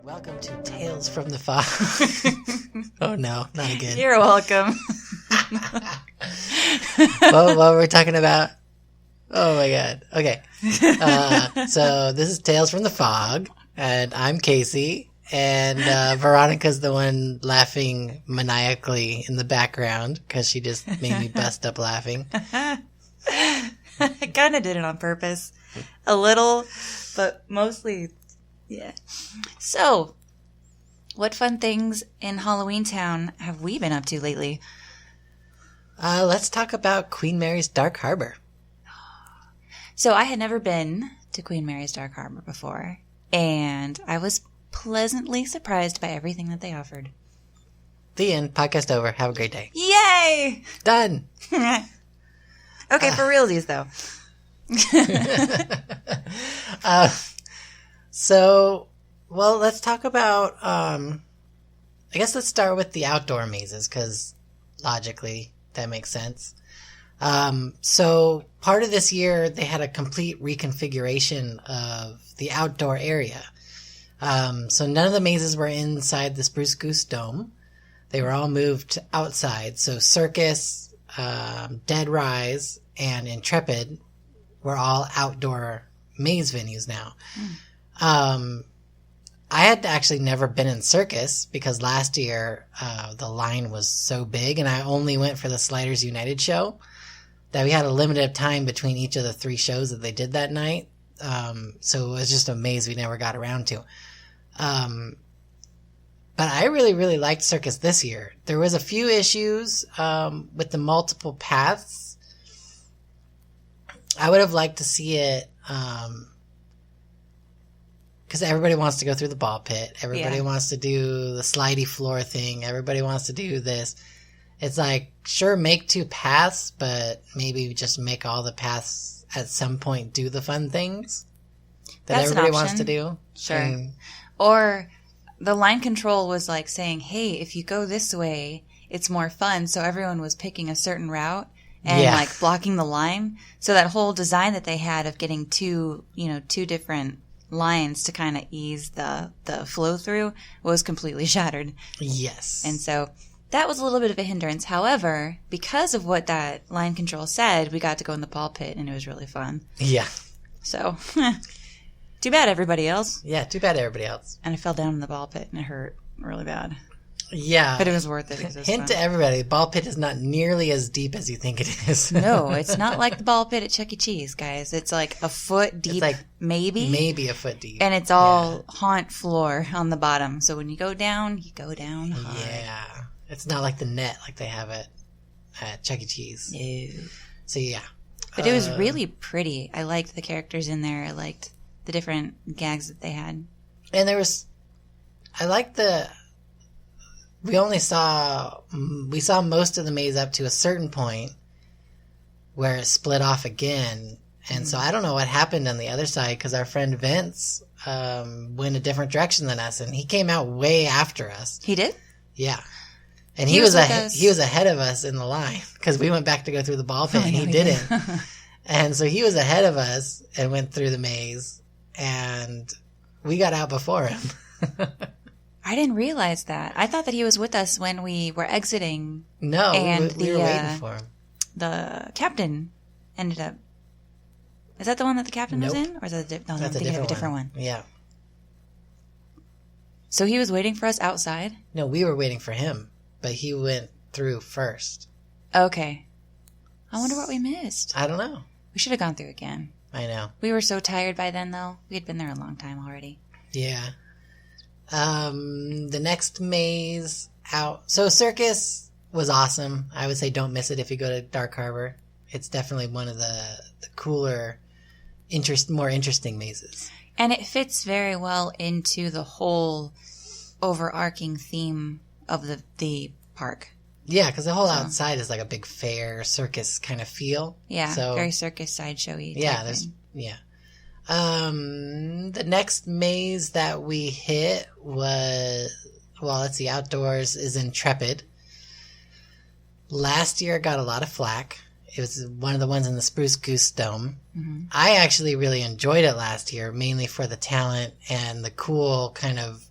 Welcome to Tales from the Fog. Oh no, not again. You're welcome. What were we talking about? Oh my god. Okay. So this is Tales from the Fog, and I'm Casey, and Veronica's the one laughing maniacally in the background because she just made me bust up laughing. I kind of did it on purpose. A little, but mostly, yeah. So, what fun things in Halloween Town have we been up to lately? Let's talk about Queen Mary's Dark Harbor. So, I had never been to Queen Mary's Dark Harbor before, and I was pleasantly surprised by everything that they offered. The end. Podcast over. Have a great day. Yay! Done. Okay, for realsies, though. Well, let's talk about, I guess let's start with the outdoor mazes, because logically that makes sense. So part of this year, they had a complete reconfiguration of the outdoor area. So none of the mazes were inside the Spruce Goose Dome. They were all moved outside. So Circus, Dead Rise, and Intrepid were all outdoor maze venues now. I had actually never been in Circus because last year the line was so big, and I only went for the Sliders United show that we had a limited time between each of the 3 shows that they did that night. So it was just a maze we never got around to. But I really, really liked Circus this year. There was a few issues with the multiple paths. I would have liked to see it because everybody wants to go through the ball pit. Everybody wants to do the slidey floor thing. Everybody wants to do this. It's like, sure, make 2 paths, but maybe just make all the paths at some point do the fun things that everybody wants to do. Sure. Or the line control was like saying, hey, if you go this way, it's more fun. So everyone was picking a certain route and like blocking the line. So that whole design that they had of getting 2 different lines to kind of ease the flow through was completely shattered. Yes. And so that was a little bit of a hindrance. However, because of what that line control said, we got to go in the ball pit and it was really fun. Yeah. So, too bad everybody else. Yeah, too bad everybody else. And I fell down in the ball pit and it hurt really bad. Yeah. But it was worth it. Hint to everybody, the ball pit is not nearly as deep as you think it is. No, it's not like the ball pit at Chuck E. Cheese, guys. It's like a foot deep, it's like maybe. Maybe a foot deep. And it's all haunt floor on the bottom. So when you go down hard. Yeah. It's not like the net like they have at Chuck E. Cheese. No. So yeah. But it was really pretty. I liked the characters in there. I liked the different gags that they had. And I liked we saw most of the maze up to a certain point where it split off again. And so I don't know what happened on the other side because our friend Vince went a different direction than us, and he came out way after us. He did? Yeah. And he was ahead of us in the line because we went back to go through the ball pit and he didn't. And so he was ahead of us and went through the maze, and we got out before him. I didn't realize that. I thought that he was with us when we were exiting. No, and we were waiting for him. The captain ended up... Is that the one that the captain was in? Or is that I'm thinking of a different one. Yeah. So he was waiting for us outside? No, we were waiting for him, but he went through first. Okay. I wonder what we missed. I don't know. We should have gone through again. I know. We were so tired by then, though. We had been there a long time already. Yeah. The next maze out. So Circus was awesome. I would say don't miss it if you go to Dark Harbor. It's definitely one of the cooler, more interesting mazes. And it fits very well into the whole overarching theme of the park. Yeah, because the whole outside is like a big fair circus kind of feel. Yeah, so, very circus sideshowy. Yeah. The next maze that we hit was, Outdoors Is Intrepid. Last year got a lot of flack. It was one of the ones in the Spruce Goose Dome. Mm-hmm. I actually really enjoyed it last year, mainly for the talent and the cool kind of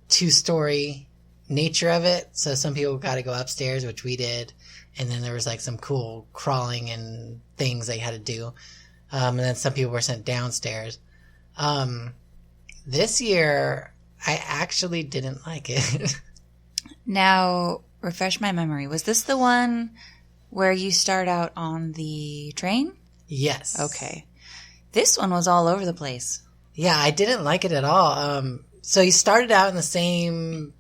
two-story nature of it. So some people got to go upstairs, which we did. And then there was like some cool crawling and things they had to do. And then some people were sent downstairs. This year, I actually didn't like it. Now, refresh my memory. Was this the one where you start out on the train? Yes. Okay. This one was all over the place. Yeah, I didn't like it at all. So you started out in the same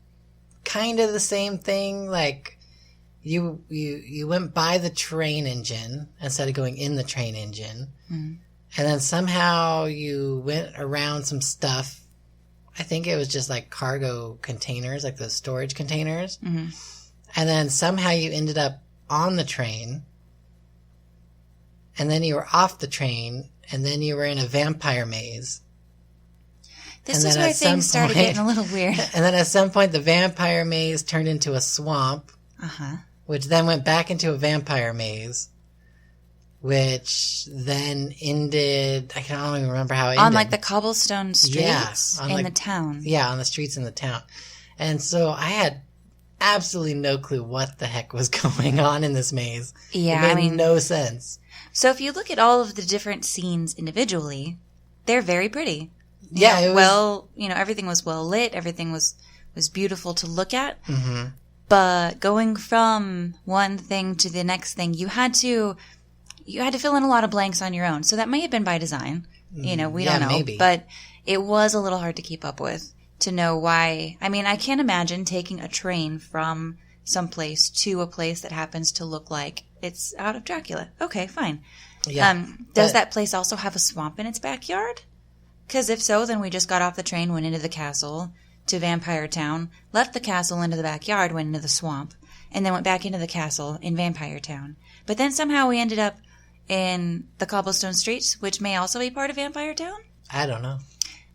thing. Like you went by the train engine instead of going in the train engine. Mm-hmm. And then somehow you went around some stuff. I think it was just like cargo containers, like those storage containers. Mm-hmm. And then somehow you ended up on the train. And then you were off the train. And then you were in a vampire maze. This is where things started getting a little weird. And then at some point, the vampire maze turned into a swamp. Uh-huh. Which then went back into a vampire maze. Which then ended, I don't even remember how it ended. On like the cobblestone streets in the town. Yeah, on the streets in the town. And so I had absolutely no clue what the heck was going on in this maze. Yeah, it made no sense. So if you look at all of the different scenes individually, they're very pretty. Yeah, it was... everything was well lit. Everything was beautiful to look at. Mm-hmm. But going from one thing to the next thing, you had to fill in a lot of blanks on your own. So that may have been by design. We don't know. Maybe. But it was a little hard to keep up with, to know why. I mean, I can't imagine taking a train from someplace to a place that happens to look like it's out of Dracula. Okay, fine. Yeah, does that place also have a swamp in its backyard? Because if so, then we just got off the train, went into the castle to Vampire Town, left the castle into the backyard, went into the swamp, and then went back into the castle in Vampire Town. But then somehow we ended up in the cobblestone streets, which may also be part of Vampire Town? I don't know.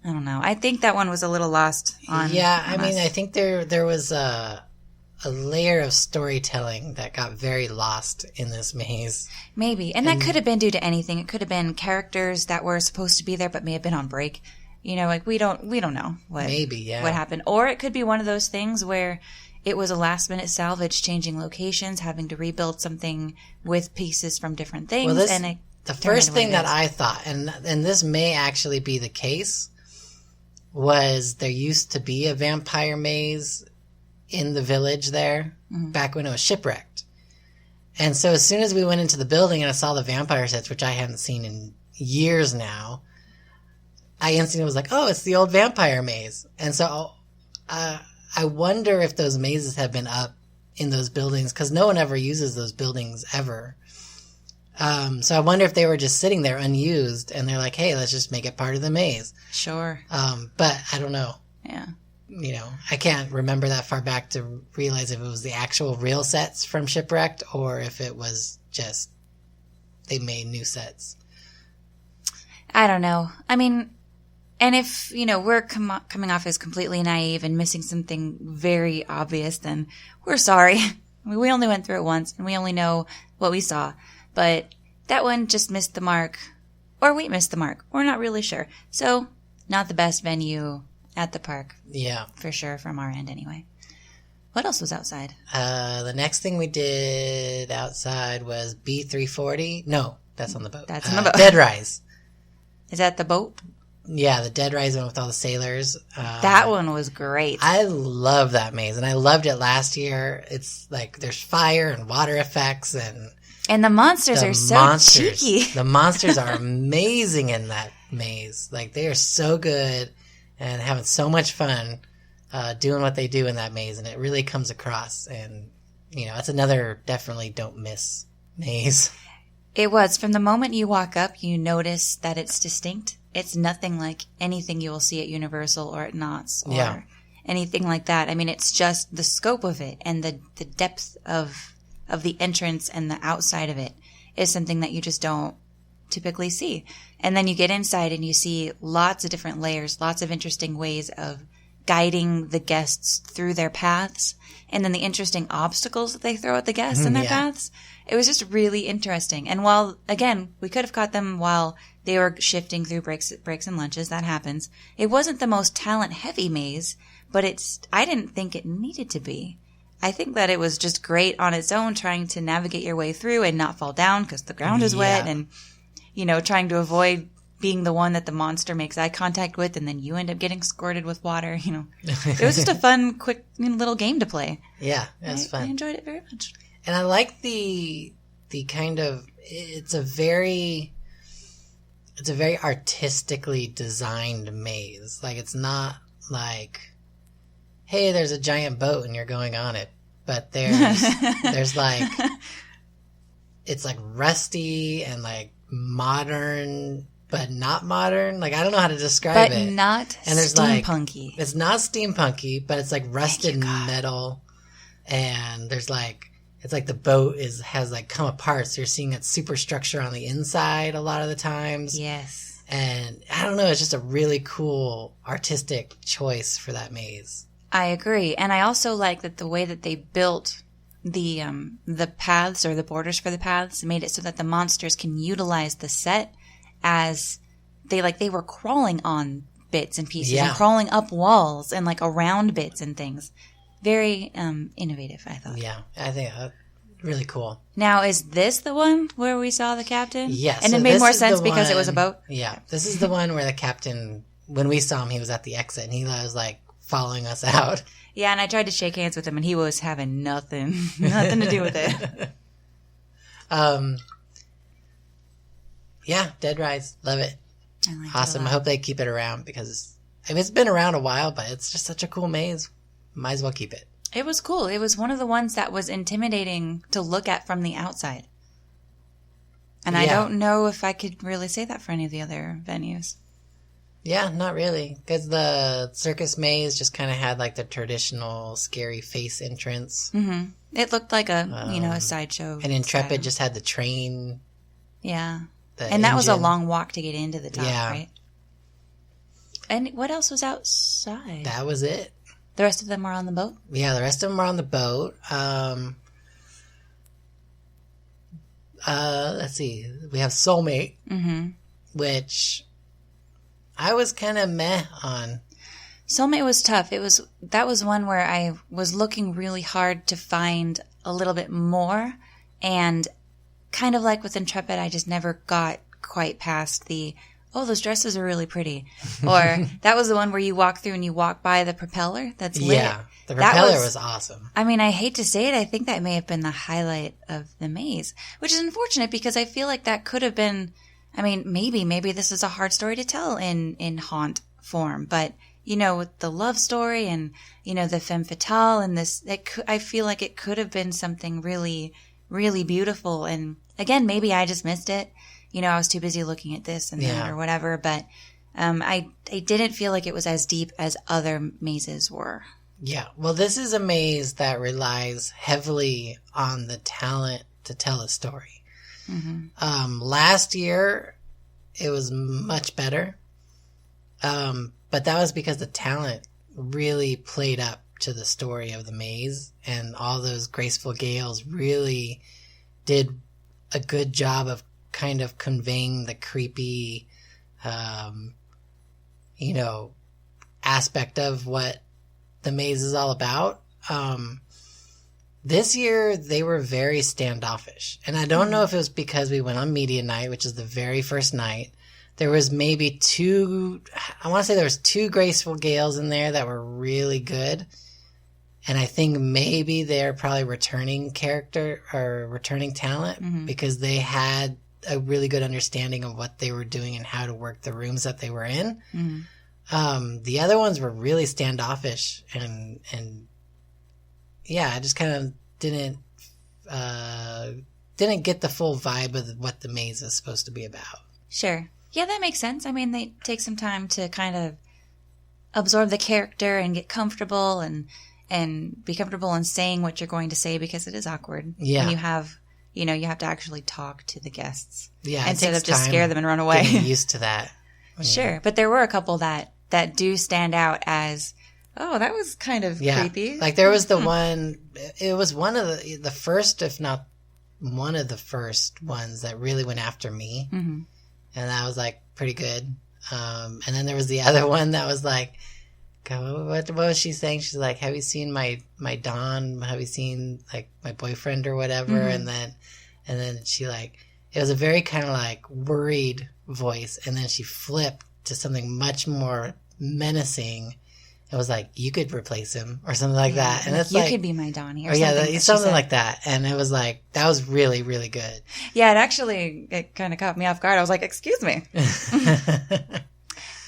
I think that one was a little lost on us. I think there was a layer of storytelling that got very lost in this maze. Maybe. And that could have been due to anything. It could have been characters that were supposed to be there but may have been on break. We don't know what happened. Or it could be one of those things where it was a last-minute salvage, changing locations, having to rebuild something with pieces from different things. Well, the first thing that I thought, and this may actually be the case, was there used to be a vampire maze in the village there, back when it was shipwrecked. And so as soon as we went into the building and I saw the vampire sets, which I hadn't seen in years now, I instantly was like, oh, it's the old vampire maze. And so I wonder if those mazes have been up in those buildings, because no one ever uses those buildings ever. So I wonder if they were just sitting there unused and they're like, hey, let's just make it part of the maze. Sure. But I don't know. Yeah. I can't remember that far back to realize if it was the actual real sets from Shipwrecked or if it was just they made new sets. I don't know. I mean, and if, we're coming off as completely naive and missing something very obvious, then we're sorry. We only went through it once and we only know what we saw. But that one just missed the mark. Or we missed the mark. We're not really sure. So, not the best venue at the park. Yeah. For sure, from our end anyway. What else was outside? The next thing we did outside was B340. No, that's on the boat. That's on the boat. Dead Rise. Is that the boat? Yeah, the Dead Rise one with all the sailors. That one was great. I love that maze, and I loved it last year. It's like there's fire and water effects, and the monsters are so cheeky. The monsters are amazing in that maze. Like, they are so good and having so much fun doing what they do in that maze, and it really comes across. And, it's another definitely don't miss maze. It was. From the moment you walk up, you notice that it's distinct. It's nothing like anything you will see at Universal or at Knott's or anything like that. I mean, it's just the scope of it and the depth of the entrance and the outside of it is something that you just don't typically see. And then you get inside and you see lots of different layers, lots of interesting ways of guiding the guests through their paths, and then the interesting obstacles that they throw at the guests in their paths. It was just really interesting. And while, again, we could have caught them while They were shifting through breaks and lunches. That happens. It wasn't the most talent-heavy maze, but I didn't think it needed to be. I think that it was just great on its own, trying to navigate your way through and not fall down because the ground is wet, and, trying to avoid being the one that the monster makes eye contact with, and then you end up getting squirted with water. It was just a fun, quick little game to play. Yeah, it was fun. I enjoyed it very much. And I like the kind of, it's a very artistically designed maze. Like, it's not like, hey, there's a giant boat and you're going on it. But there's like, it's like rusty and like modern, but not modern. Like, I don't know how to describe it. But not and there's steampunky. Like, it's not steampunky, but it's like rusted metal. And there's like, it's like the boat has like come apart. So you're seeing that superstructure on the inside a lot of the times. Yes. And I don't know, it's just a really cool artistic choice for that maze. I agree. And I also like that the way that they built the paths, or the borders for the paths, made it so that the monsters can utilize the set as they were crawling on bits and pieces and crawling up walls and like around bits and things. Very innovative, I thought. Yeah, I think really cool. Now, is this the one where we saw the captain? Yes. And it made more sense because it was a boat? Yeah. This is the one where the captain, when we saw him, he was at the exit and he was like following us out. Yeah, and I tried to shake hands with him and he was having nothing to do with it. Yeah, Dead Rise. Love it. Awesome. I hope they keep it around because it's been around a while, but it's just such a cool maze. Might as well keep it. It was cool. It was one of the ones that was intimidating to look at from the outside. And I don't know if I could really say that for any of the other venues. Yeah, not really. Because the circus maze just kind of had like the traditional scary face entrance. Mm-hmm. It looked like a sideshow. And Intrepid just had the train. Yeah. And that was a long walk to get into the top, right? And what else was outside? That was it. The rest of them were on the boat? Yeah, the rest of them were on the boat. Let's see. We have Soulmate, which I was kind of meh on. Soulmate was tough. That was one where I was looking really hard to find a little bit more, and kind of like with Intrepid, I just never got quite past those dresses are really pretty. Or that was the one where you walk through and you walk by the propeller that's lit. Yeah, the propeller was awesome. I mean, I hate to say it, I think that may have been the highlight of the maze, which is unfortunate because I feel like that could have been, I mean, maybe this is a hard story to tell in haunt form, but with the love story and, the femme fatale and this, I feel like it could have been something really, really beautiful. And again, maybe I just missed it. I was too busy looking at this and that or whatever, but I didn't feel like it was as deep as other mazes were. Yeah, well, this is a maze that relies heavily on the talent to tell a story. Mm-hmm. Last year, it was much better, but that was because the talent really played up to the story of the maze, and all those graceful gales really did a good job of kind of conveying the creepy, aspect of what the maze is all about. This year, they were very standoffish. And I don't know if it was because we went on media night, which is the very first night. There was maybe two graceful gales in there that were really good. And I think maybe they're probably returning talent because they had a really good understanding of what they were doing and how to work the rooms that they were in. The other ones were really standoffish and I just kind of didn't get the full vibe of what the maze is supposed to be about. Sure. Yeah, that makes sense. I mean, they take some time to kind of absorb the character and get comfortable and be comfortable in saying what you're going to say because it is awkward. Yeah. And you have to actually talk to the guests. Yeah. Instead of just scare them and run away. Getting used to that. Sure. But there were a couple that do stand out as, oh, that was kind of creepy. Like there was the one, it was one of the first, if not one of the first ones that really went after me. and that was like pretty good. And then there was the other one that was like, God, what was she saying? She's like, have you seen my Don? Have you seen like my boyfriend or whatever? Mm-hmm. And then she like, it was a very kind of like worried voice, and then she flipped to something much more menacing. It was like, you could replace him or something like that. And it's you like, could be my Donnie or something. something. Yeah, something like that. And it was like, that was really, really good. Yeah, it kind of caught me off guard. I was like, excuse me.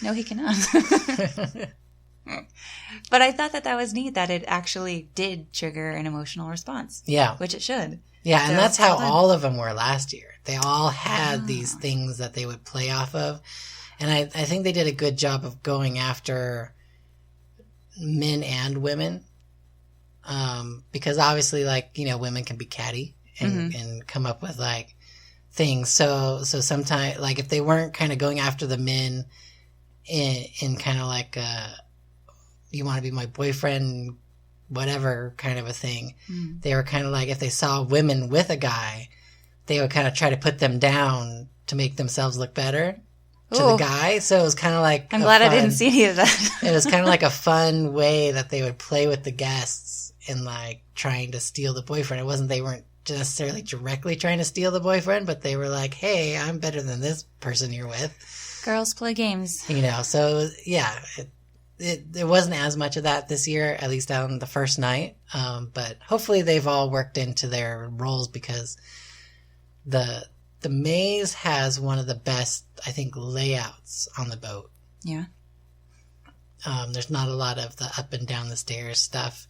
No, he cannot. But I thought that was neat that it actually did trigger an emotional response. Yeah. Which it should. Yeah, and that's how all of them were last year. They all had these things that they would play off of. And I think they did a good job of going after men and women, because obviously, like, you know, women can be catty and come up with like things. So sometimes, like, if they weren't kind of going after the men in kind of like you want to be my boyfriend, whatever kind of a thing, they were kind of like, if they saw women with a guy, they would kind of try to put them down to make themselves look better to the guy. So it was kind of like, I'm glad I didn't see any of that. It was kind of like a fun way that they would play with the guests in like trying to steal the boyfriend. They weren't necessarily directly trying to steal the boyfriend, but they were like, hey, I'm better than this person you're with. Girls play games. You know, so yeah, it wasn't as much of that this year, at least on the first night. But hopefully they've all worked into their roles, because the maze has one of the best, I think, layouts on the boat. Yeah. There's not a lot of the up and down the stairs stuff.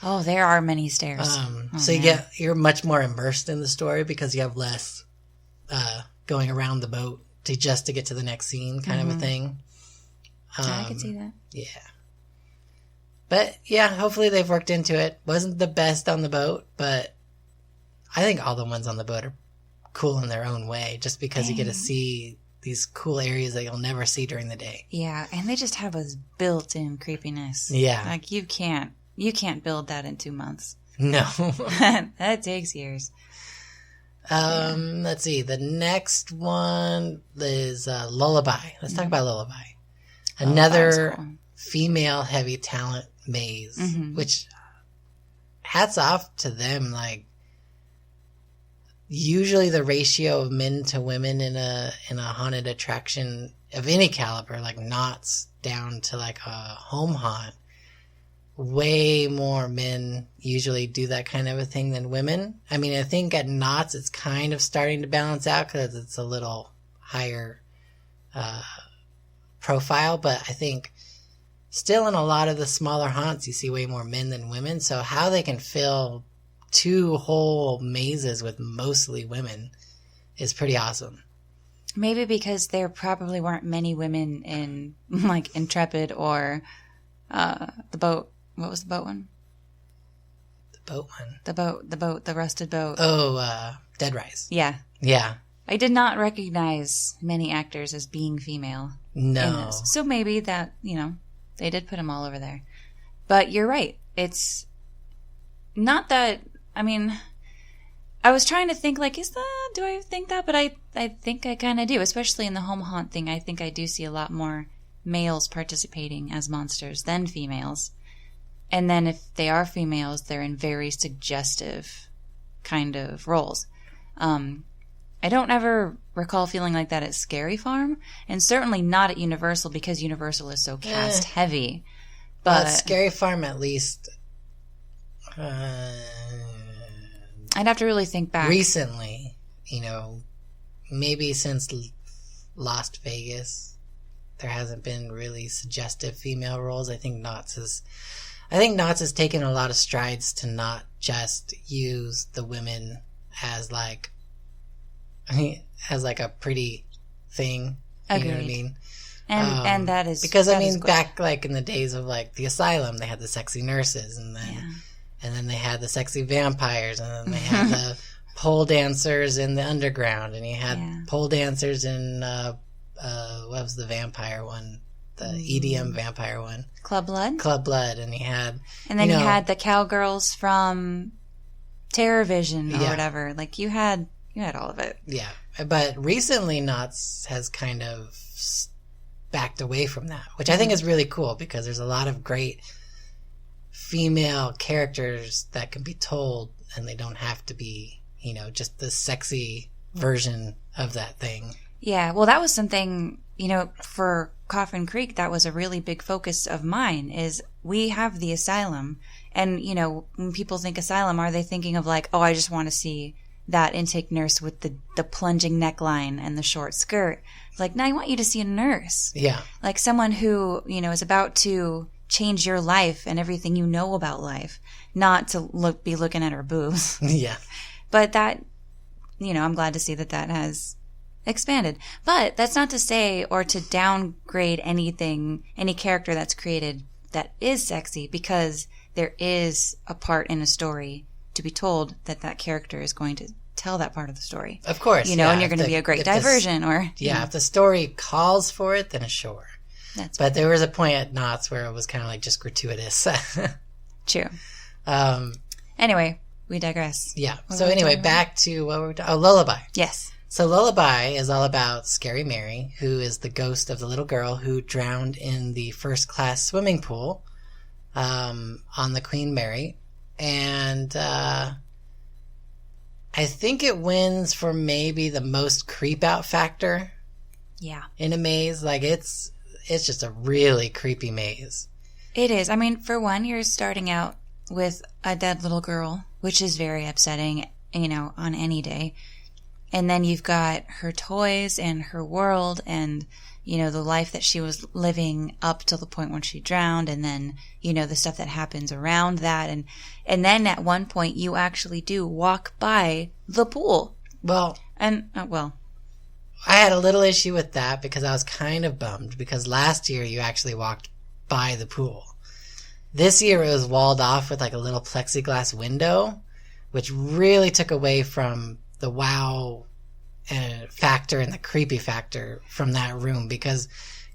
Oh, there are many stairs. So you're much more immersed in the story because you have less going around the boat to get to the next scene kind of a thing. I can see that. Yeah. But yeah, hopefully they've worked into it. Wasn't the best on the boat, but I think all the ones on the boat are cool in their own way, just because you get to see these cool areas that you'll never see during the day. Yeah, and they just have a built-in creepiness. Yeah. Like you can't build that in 2 months. No. That takes years. Let's see. The next one is Lullaby. Let's talk about Lullaby. Another female heavy talent maze, which hats off to them. Like, usually the ratio of men to women in a haunted attraction of any caliber, like Knott's down to like a home haunt, way more men usually do that kind of a thing than women. I mean, I think at Knott's it's kind of starting to balance out because it's a little higher profile, but I think still in a lot of the smaller haunts you see way more men than women. So how they can fill 2 whole mazes with mostly women is pretty awesome. Maybe because there probably weren't many women in like Intrepid or the boat. What was the boat one? The boat one. The rusted boat. Oh, Dead Rise. Yeah. Yeah. I did not recognize many actors as being female. No. In this. So maybe that, they did put them all over there. But you're right. It's not that, I was trying to think, like, do I think that? But I think I kind of do, especially in the home haunt thing. I think I do see a lot more males participating as monsters than females. And then if they are females, they're in very suggestive kind of roles. I don't ever recall feeling like that at Scary Farm, and certainly not at Universal because Universal is so cast heavy. But Scary Farm, at least, I'd have to really think back. Recently, maybe since Las Vegas, there hasn't been really suggestive female roles. I think Knott's has taken a lot of strides to not just use the women as like a pretty thing. Agreed. You know what I mean? And that is because back like in the days of like the asylum, they had the sexy nurses, and then they had the sexy vampires, and then they had the pole dancers in the underground, and you had pole dancers in what was the vampire one? The EDM vampire one. Club Blood, and he had... And then you had the cowgirls from Terror Vision or whatever. Like, you had all of it. Yeah. But recently Knott's has kind of backed away from that, which I think is really cool because there's a lot of great female characters that can be told, and they don't have to be, just the sexy version of that thing. Yeah, well, that was something, for Coffin Creek, that was a really big focus of mine, is we have the asylum. And, when people think asylum, are they thinking of like, oh, I just want to see that intake nurse with the plunging neckline and the short skirt? Like, no, I want you to see a nurse. Yeah. Like someone who, is about to change your life and everything you know about life, not to be looking at her boobs. Yeah. But that, I'm glad to see that has expanded. But that's not to say or to downgrade anything, any character that's created that is sexy, because there is a part in a story to be told that character is going to tell that part of the story. Of course. And you're going to be a great diversion or... Yeah, if the story calls for it, then sure. But there was a point at Knott's where it was kind of like just gratuitous. True. Anyway, we digress. Yeah. So anyway, back to what we were talking about. Oh, Lullaby. Yes. So Lullaby is all about Scary Mary, who is the ghost of the little girl who drowned in the first class swimming pool on the Queen Mary. And I think it wins for maybe the most creep out factor. Yeah. In a maze. Like it's just a really creepy maze. It is. I mean, for one, you're starting out with a dead little girl, which is very upsetting, on any day. And then you've got her toys and her world and, the life that she was living up till the point when she drowned. And then, the stuff that happens around that. And then at one point you actually do walk by the pool. Well. And, I had a little issue with that because I was kind of bummed because last year you actually walked by the pool. This year it was walled off with like a little plexiglass window, which really took away from the wow factor and the creepy factor from that room, because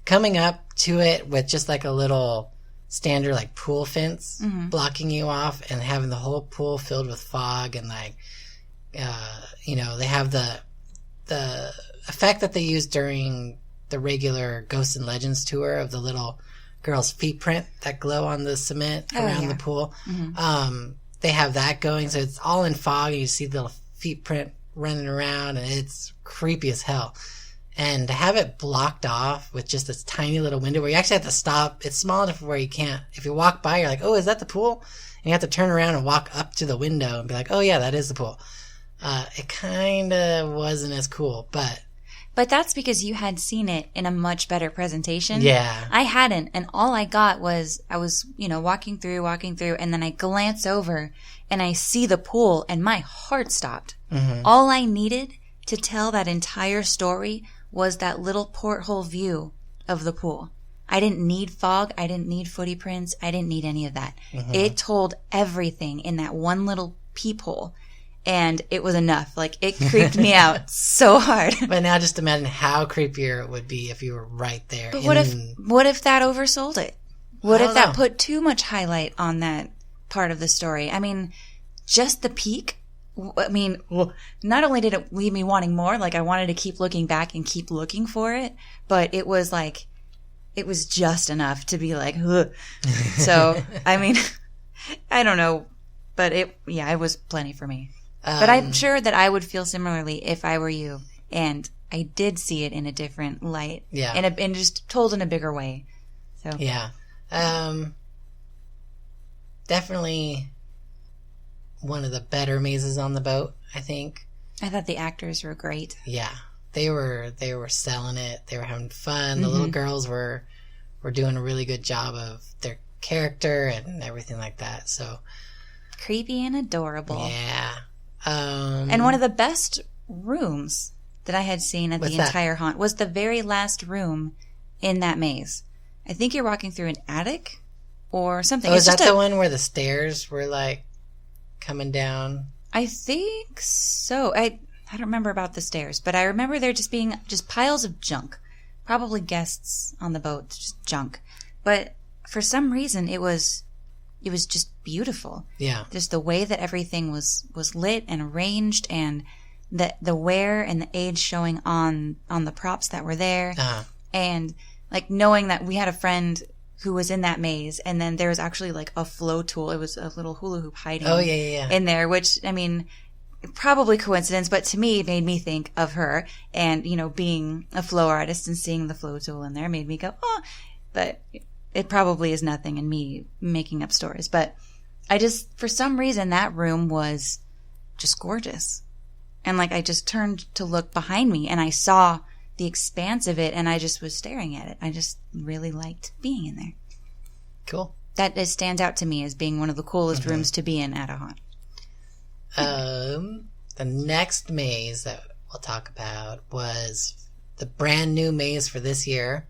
coming up to it with just like a little standard like pool fence blocking you off and having the whole pool filled with fog and like they have the effect that they used during the regular Ghosts and Legends tour of the little girl's feet print that glow on the cement around the pool. They have that going, so it's all in fog and you see the little feet print running around and it's creepy as hell. And to have it blocked off with just this tiny little window where you actually have to stop, it's small enough where you can't, if you walk by, you're like, oh, is that the pool? And you have to turn around and walk up to the window and be like, oh yeah, that is the pool. It kind of wasn't as cool, but that's because you had seen it in a much better presentation. Yeah. I hadn't, and all I got was, I was, walking through, and then I glance over, and I see the pool, and my heart stopped. All I needed to tell that entire story was that little porthole view of the pool. I didn't need fog, I didn't need footy prints, I didn't need any of that. It told everything in that one little peephole. And it was enough. Like, it creeped me out so hard. But now just imagine how creepier it would be if you were right there. But what if that oversold it? What if that put too much highlight on that part of the story? I mean, just the peak. Not only did it leave me wanting more, like I wanted to keep looking back and keep looking for it, but it was like, it was just enough to be like, ugh. So, I mean, I don't know, but it was plenty for me. But I'm sure that I would feel similarly if I were you, and I did see it in a different light, and just told in a bigger way. So yeah, definitely one of the better mazes on the boat, I think. I thought the actors were great. Yeah, they were selling it. They were having fun. The little girls were doing a really good job of their character and everything like that. So creepy and adorable. Yeah. And one of the best rooms that I had seen at the entire haunt was the very last room in that maze. I think you're walking through an attic or something. Oh, is that the one where the stairs were like coming down? I think so. I don't remember about the stairs, but I remember there just being just piles of junk. Probably guests on the boat, just junk. But for some reason it was just beautiful. Yeah. Just the way that everything was lit and arranged, and the wear and the age showing on the props that were there. Uh-huh. And like knowing that we had a friend who was in that maze, and then there was actually like a flow tool. It was a little hula hoop hiding in there, which, I mean, probably coincidence, but to me, it made me think of her. And, you know, being a flow artist and seeing the flow tool in there made me go, oh, but it probably is nothing and me making up stories. But I just, for some reason, that room was just gorgeous. And like, I just turned to look behind me and I saw the expanse of it, and I just was staring at it. I just really liked being in there. Cool. That stands out to me as being one of the coolest rooms to be in at a haunt. The next maze that we'll talk about was the brand new maze for this year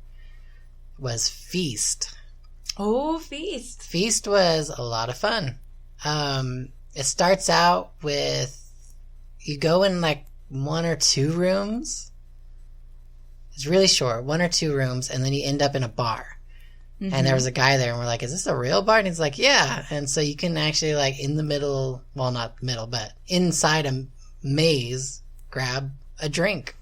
was Feast. Oh, Feast. Feast was a lot of fun. It starts out with, you go in like 1 or 2 rooms. It's really short, 1 or 2 rooms, and then you end up in a bar. Mm-hmm. And there was a guy there, and we're like, is this a real bar? And he's like, yeah. And so you can actually, like, in the middle, well, not middle, but inside a maze, grab a drink,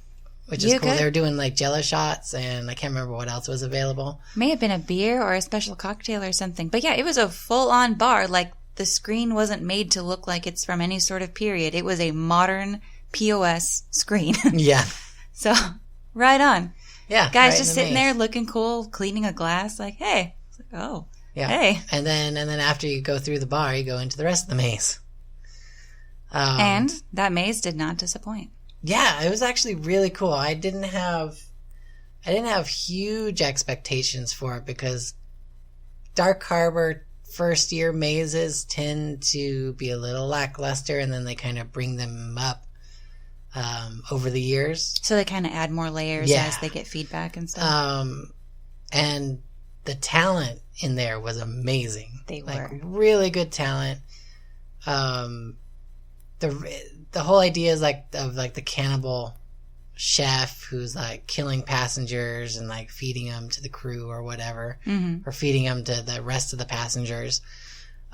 which is cool. They were doing, like, Jello shots, and I can't remember what else was available. May have been a beer or a special cocktail or something. But, yeah, it was a full-on bar. Like, the screen wasn't made to look like it's from any sort of period. It was a modern POS screen. Yeah. So... right on. Yeah. Guys right just sitting there looking cool, cleaning a glass, like, hey. It's like, oh. Yeah. Hey. And then after you go through the bar, you go into the rest of the maze. And that maze did not disappoint. Yeah, it was actually really cool. I didn't have huge expectations for it because Dark Harbor first year mazes tend to be a little lackluster, and then they kind of bring them up over the years. So they kind of add more layers as they get feedback and stuff. And the talent in there was amazing. They were. Like, really good talent. The whole idea is like of like the cannibal chef who's like killing passengers and like feeding them to the crew or whatever, or feeding them to the rest of the passengers.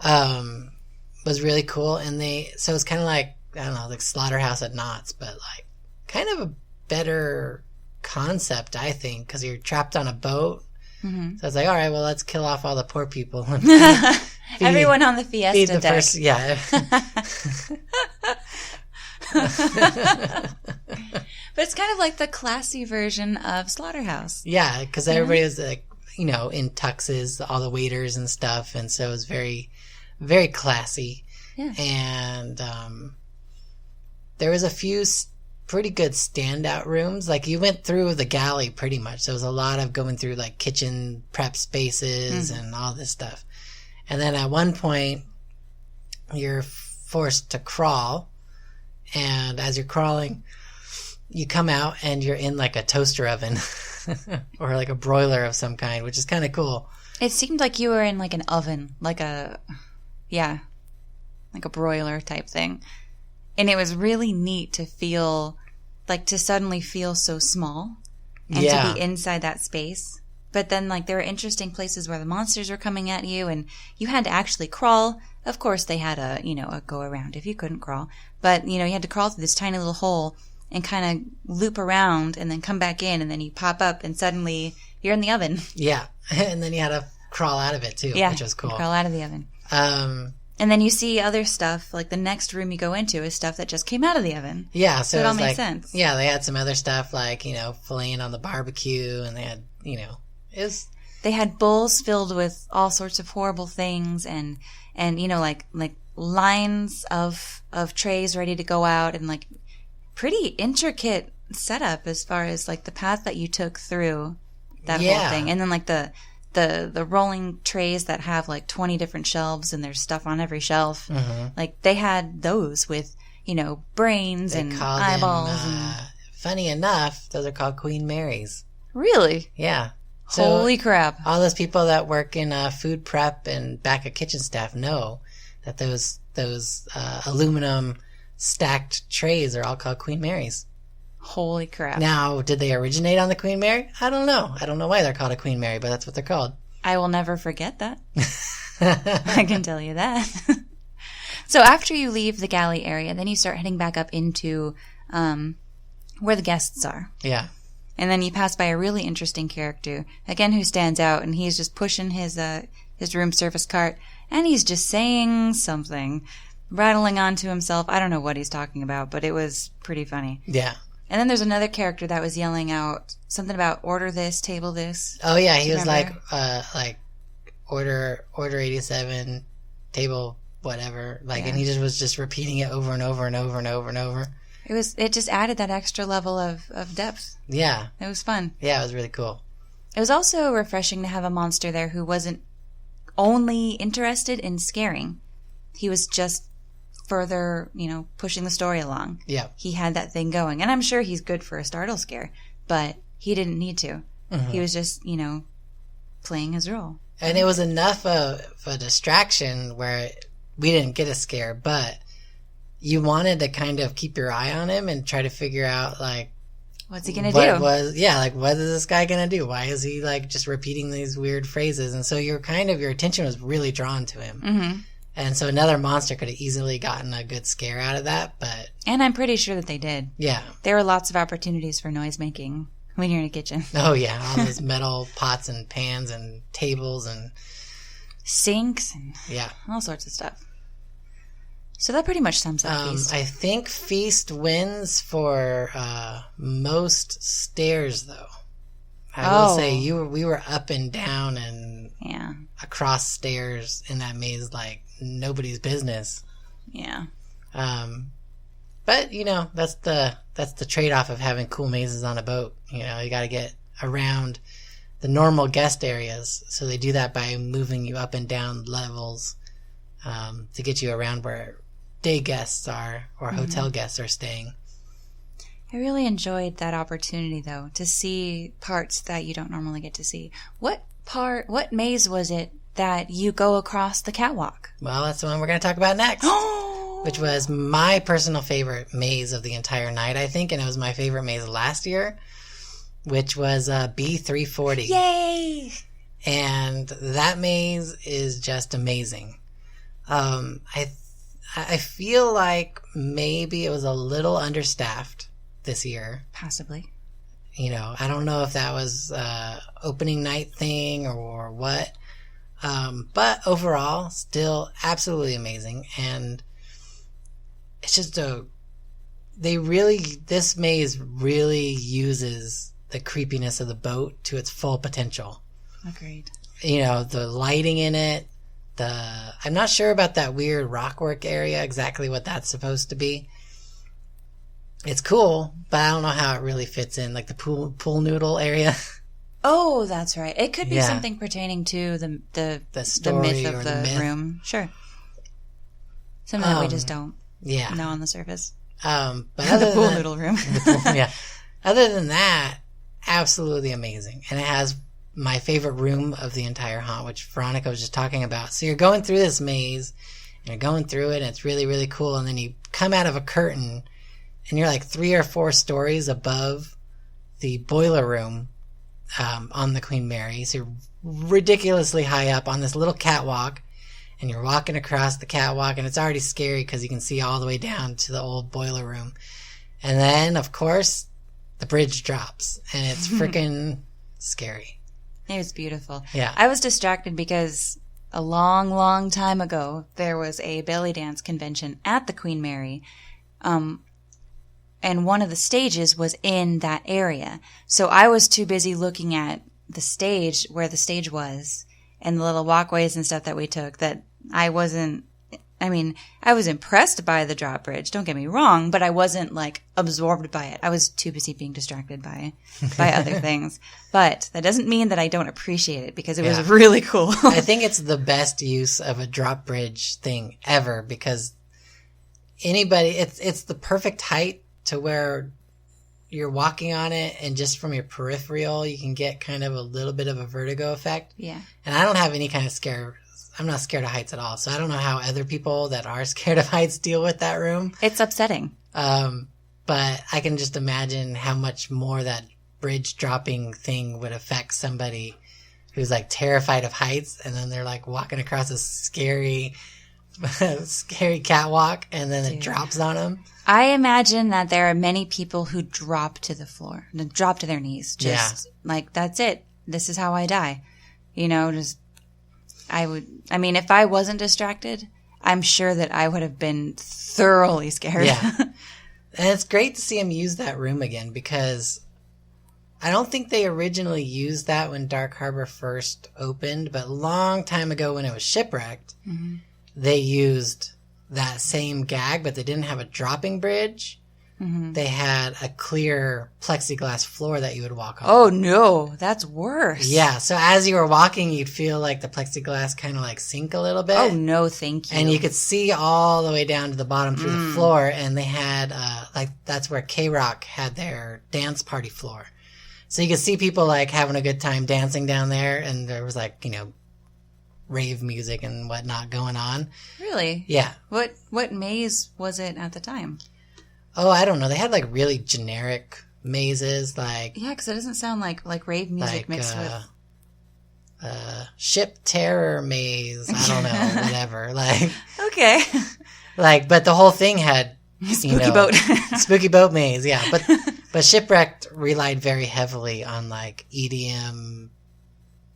Was really cool. And so it's kind of like, I don't know, like Slaughterhouse at Knott's, but like kind of a better concept, I think, because you're trapped on a boat. Mm-hmm. So it's like, all right, well, let's kill off all the poor people. Everyone on the Fiesta deck. First, yeah. But it's kind of like the classy version of Slaughterhouse. Yeah, because everybody is like, you know, in tuxes, all the waiters and stuff, and so it was very, very classy. Yeah. And there was a few pretty good standout rooms. Like, you went through the galley pretty much. There was a lot of going through like kitchen prep spaces and all this stuff. And then at one point, you're forced to crawl. And as you're crawling, you come out and you're in like a toaster oven or like a broiler of some kind, which is kind of cool. It seemed like you were in like an oven, like a broiler type thing. And it was really neat to feel, like, to suddenly feel so small and to be inside that space. But then, like, there were interesting places where the monsters were coming at you and you had to actually crawl. Of course, they had a go around if you couldn't crawl. But, you had to crawl through this tiny little hole and kind of loop around and then come back in, and then you pop up and suddenly you're in the oven. Yeah. And then you had to crawl out of it too, which was cool. Crawl out of the oven. And then you see other stuff, like the next room you go into is stuff that just came out of the oven. Yeah, so it all makes sense. Yeah, they had some other stuff like, filleting on the barbecue, and they had, They had bowls filled with all sorts of horrible things and like lines of trays ready to go out, and like pretty intricate setup as far as like the path that you took through that whole thing. And then like the rolling trays that have like 20 different shelves and there's stuff on every shelf. Mm-hmm. Like they had those with, brains and eyeballs. Funny enough, those are called Queen Marys. Really? Yeah. Holy crap. All those people that work in food prep and back of kitchen staff know that those aluminum stacked trays are all called Queen Marys. Holy crap. Now, did they originate on the Queen Mary? I don't know. I don't know why they're called a Queen Mary, but that's what they're called. I will never forget that. I can tell you that. So after you leave the galley area, then you start heading back up into where the guests are. Yeah. And then you pass by a really interesting character, again, who stands out, and he's just pushing his room service cart, and he's just saying something, rattling on to himself. I don't know what he's talking about, but it was pretty funny. Yeah. And then there's another character that was yelling out something about order this, table this. Oh, yeah, he was like order 87, table whatever, and he was just repeating it over and over and over and over and over. It just added that extra level of depth. Yeah. It was fun. Yeah, it was really cool. It was also refreshing to have a monster there who wasn't only interested in scaring. He was just further, pushing the story along. Yeah. He had that thing going. And I'm sure he's good for a startle scare, but he didn't need to. Mm-hmm. He was just, playing his role. And it was enough of a distraction where we didn't get a scare, but you wanted to kind of keep your eye on him and try to figure out, what's he going to do? What is this guy going to do? Why is he, just repeating these weird phrases? And so your attention was really drawn to him. Mm-hmm. And so another monster could have easily gotten a good scare out of that, but... And I'm pretty sure that they did. Yeah. There were lots of opportunities for noise making when you're in a kitchen. Oh, yeah. All those metal pots and pans and tables and... sinks and all sorts of stuff. So that pretty much sums up Feast. I think Feast wins for most stairs, though. I will say we were up and down and across stairs in that maze like nobody's business. Yeah. But that's the trade-off of having cool mazes on a boat. You got to get around the normal guest areas, so they do that by moving you up and down levels to get you around where day guests are or hotel guests are staying. I really enjoyed that opportunity, though, to see parts that you don't normally get to see. What maze was it that you go across the catwalk? Well, that's the one we're going to talk about next, which was my personal favorite maze of the entire night, I think, and it was my favorite maze last year, which was B340. Yay! And that maze is just amazing. I feel like maybe it was a little understaffed this year. Possibly. I don't know if that was opening night thing or what. But overall, still absolutely amazing. And it's just this maze really uses the creepiness of the boat to its full potential. Agreed. The lighting in it, I'm not sure about that weird rockwork area, exactly what that's supposed to be. It's cool, but I don't know how it really fits in, like the pool noodle area. Oh, that's right. It could be something pertaining to the story, the myth of the myth. Room. Sure. Something that we just don't know on the surface. But the pool noodle room. Other than that, absolutely amazing. And it has my favorite room of the entire haunt, which Veronica was just talking about. So you're going through this maze, and you're going through it, and it's really, really cool. And then you come out of a curtain, and you're like 3 or 4 stories above the boiler room on the Queen Mary. So you're ridiculously high up on this little catwalk, and you're walking across the catwalk, and it's already scary because you can see all the way down to the old boiler room. And then, of course, the bridge drops, and it's freaking scary. It was beautiful. Yeah. I was distracted because a long, long time ago, there was a belly dance convention at the Queen Mary. And one of the stages was in that area. So I was too busy looking at the stage, where the stage was, and the little walkways and stuff that we took, that I was impressed by the drop bridge, don't get me wrong, but I wasn't absorbed by it. I was too busy being distracted by other things. But that doesn't mean that I don't appreciate it, because it was really cool. I think it's the best use of a drop bridge thing ever, because it's the perfect height to where you're walking on it, and just from your peripheral, you can get kind of a little bit of a vertigo effect. Yeah. And I don't have any kind of scare. I'm not scared of heights at all. So I don't know how other people that are scared of heights deal with that room. It's upsetting. But I can just imagine how much more that bridge dropping thing would affect somebody who's terrified of heights, and then they're walking across a scary scary catwalk, and then it drops on them. I imagine that there are many people who drop to the floor, drop to their knees. Just like, that's it. This is how I die. You know, I mean, if I wasn't distracted, I'm sure that I would have been thoroughly scared. Yeah. And it's great to see him use that room again, because I don't think they originally used that when Dark Harbor first opened, but a long time ago when it was shipwrecked, they used that same gag, but they didn't have a dropping bridge. They had a clear plexiglass floor that you would walk on. Oh, no. That's worse. Yeah. So as you were walking, you'd feel like the plexiglass kind of like sink a little bit. Oh, no, thank you. And you could see all the way down to the bottom through the floor. And they had, that's where K-Rock had their dance party floor. So you could see people like having a good time dancing down there. And there was like, you know, rave music and whatnot going on. Really? Yeah. What maze was it at the time? Oh, I don't know. They had like really generic mazes, like yeah, because it doesn't sound like rave music like, mixed with ship terror maze. I don't know, whatever. Like okay, like but the whole thing had spooky boat, spooky boat maze. Yeah, but Shipwrecked relied very heavily on like EDM,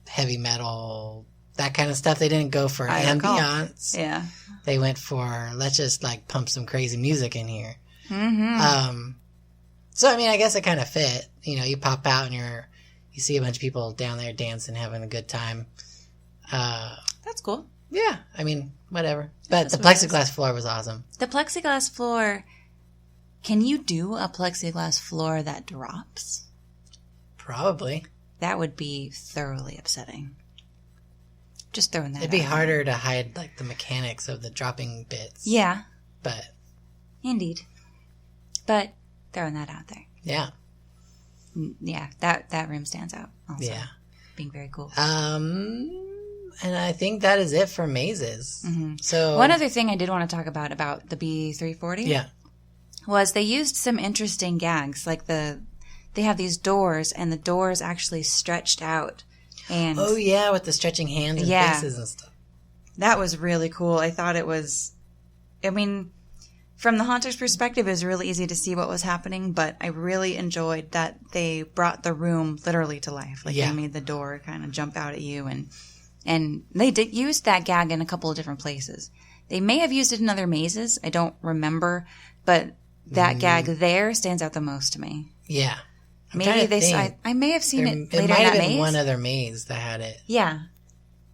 heavy metal, that kind of stuff. They didn't go for ambiance. Yeah, they went for let's just like pump some crazy music in here. So I mean, I guess it kind of fit. You know, you pop out and you see a bunch of people down there dancing, having a good time. That's cool. Yeah, I mean, whatever. But the plexiglass floor was awesome. The plexiglass floor. Can you do a plexiglass floor that drops? Probably. That would be thoroughly upsetting. Just throwing that. It'd be harder to hide like the mechanics of the dropping bits. Yeah. But. Indeed. But throwing that out there. Yeah. Yeah, that room stands out also. Yeah. Being very cool. And I think that is it for mazes. So one other thing I did want to talk about the B340. Yeah. Was they used some interesting gags. Like they have these doors and the doors actually stretched out. And oh yeah, with the stretching hands and faces and stuff. That was really cool. I thought it was, I mean, from the haunter's perspective, it was really easy to see what was happening, but I really enjoyed that they brought the room literally to life. Like they made the door kind of jump out at you, and they did use that gag in a couple of different places. They may have used it in other mazes. I don't remember, but that gag there stands out the most to me. Yeah. Maybe I may have seen it later in that maze. It might have been one other maze that had it. Yeah.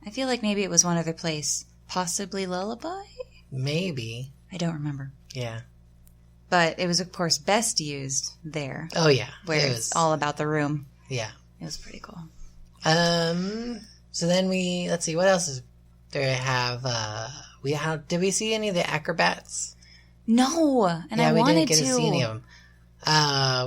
I feel like maybe it was one other place. Possibly Lullaby? Maybe. I don't remember. Yeah. But it was, of course, best used there. Oh, yeah. Where it's all about the room. Yeah. It was pretty cool. So then let's see, what else is there to have? Did we see any of the acrobats? No. And I wanted to. We didn't get to see any of them.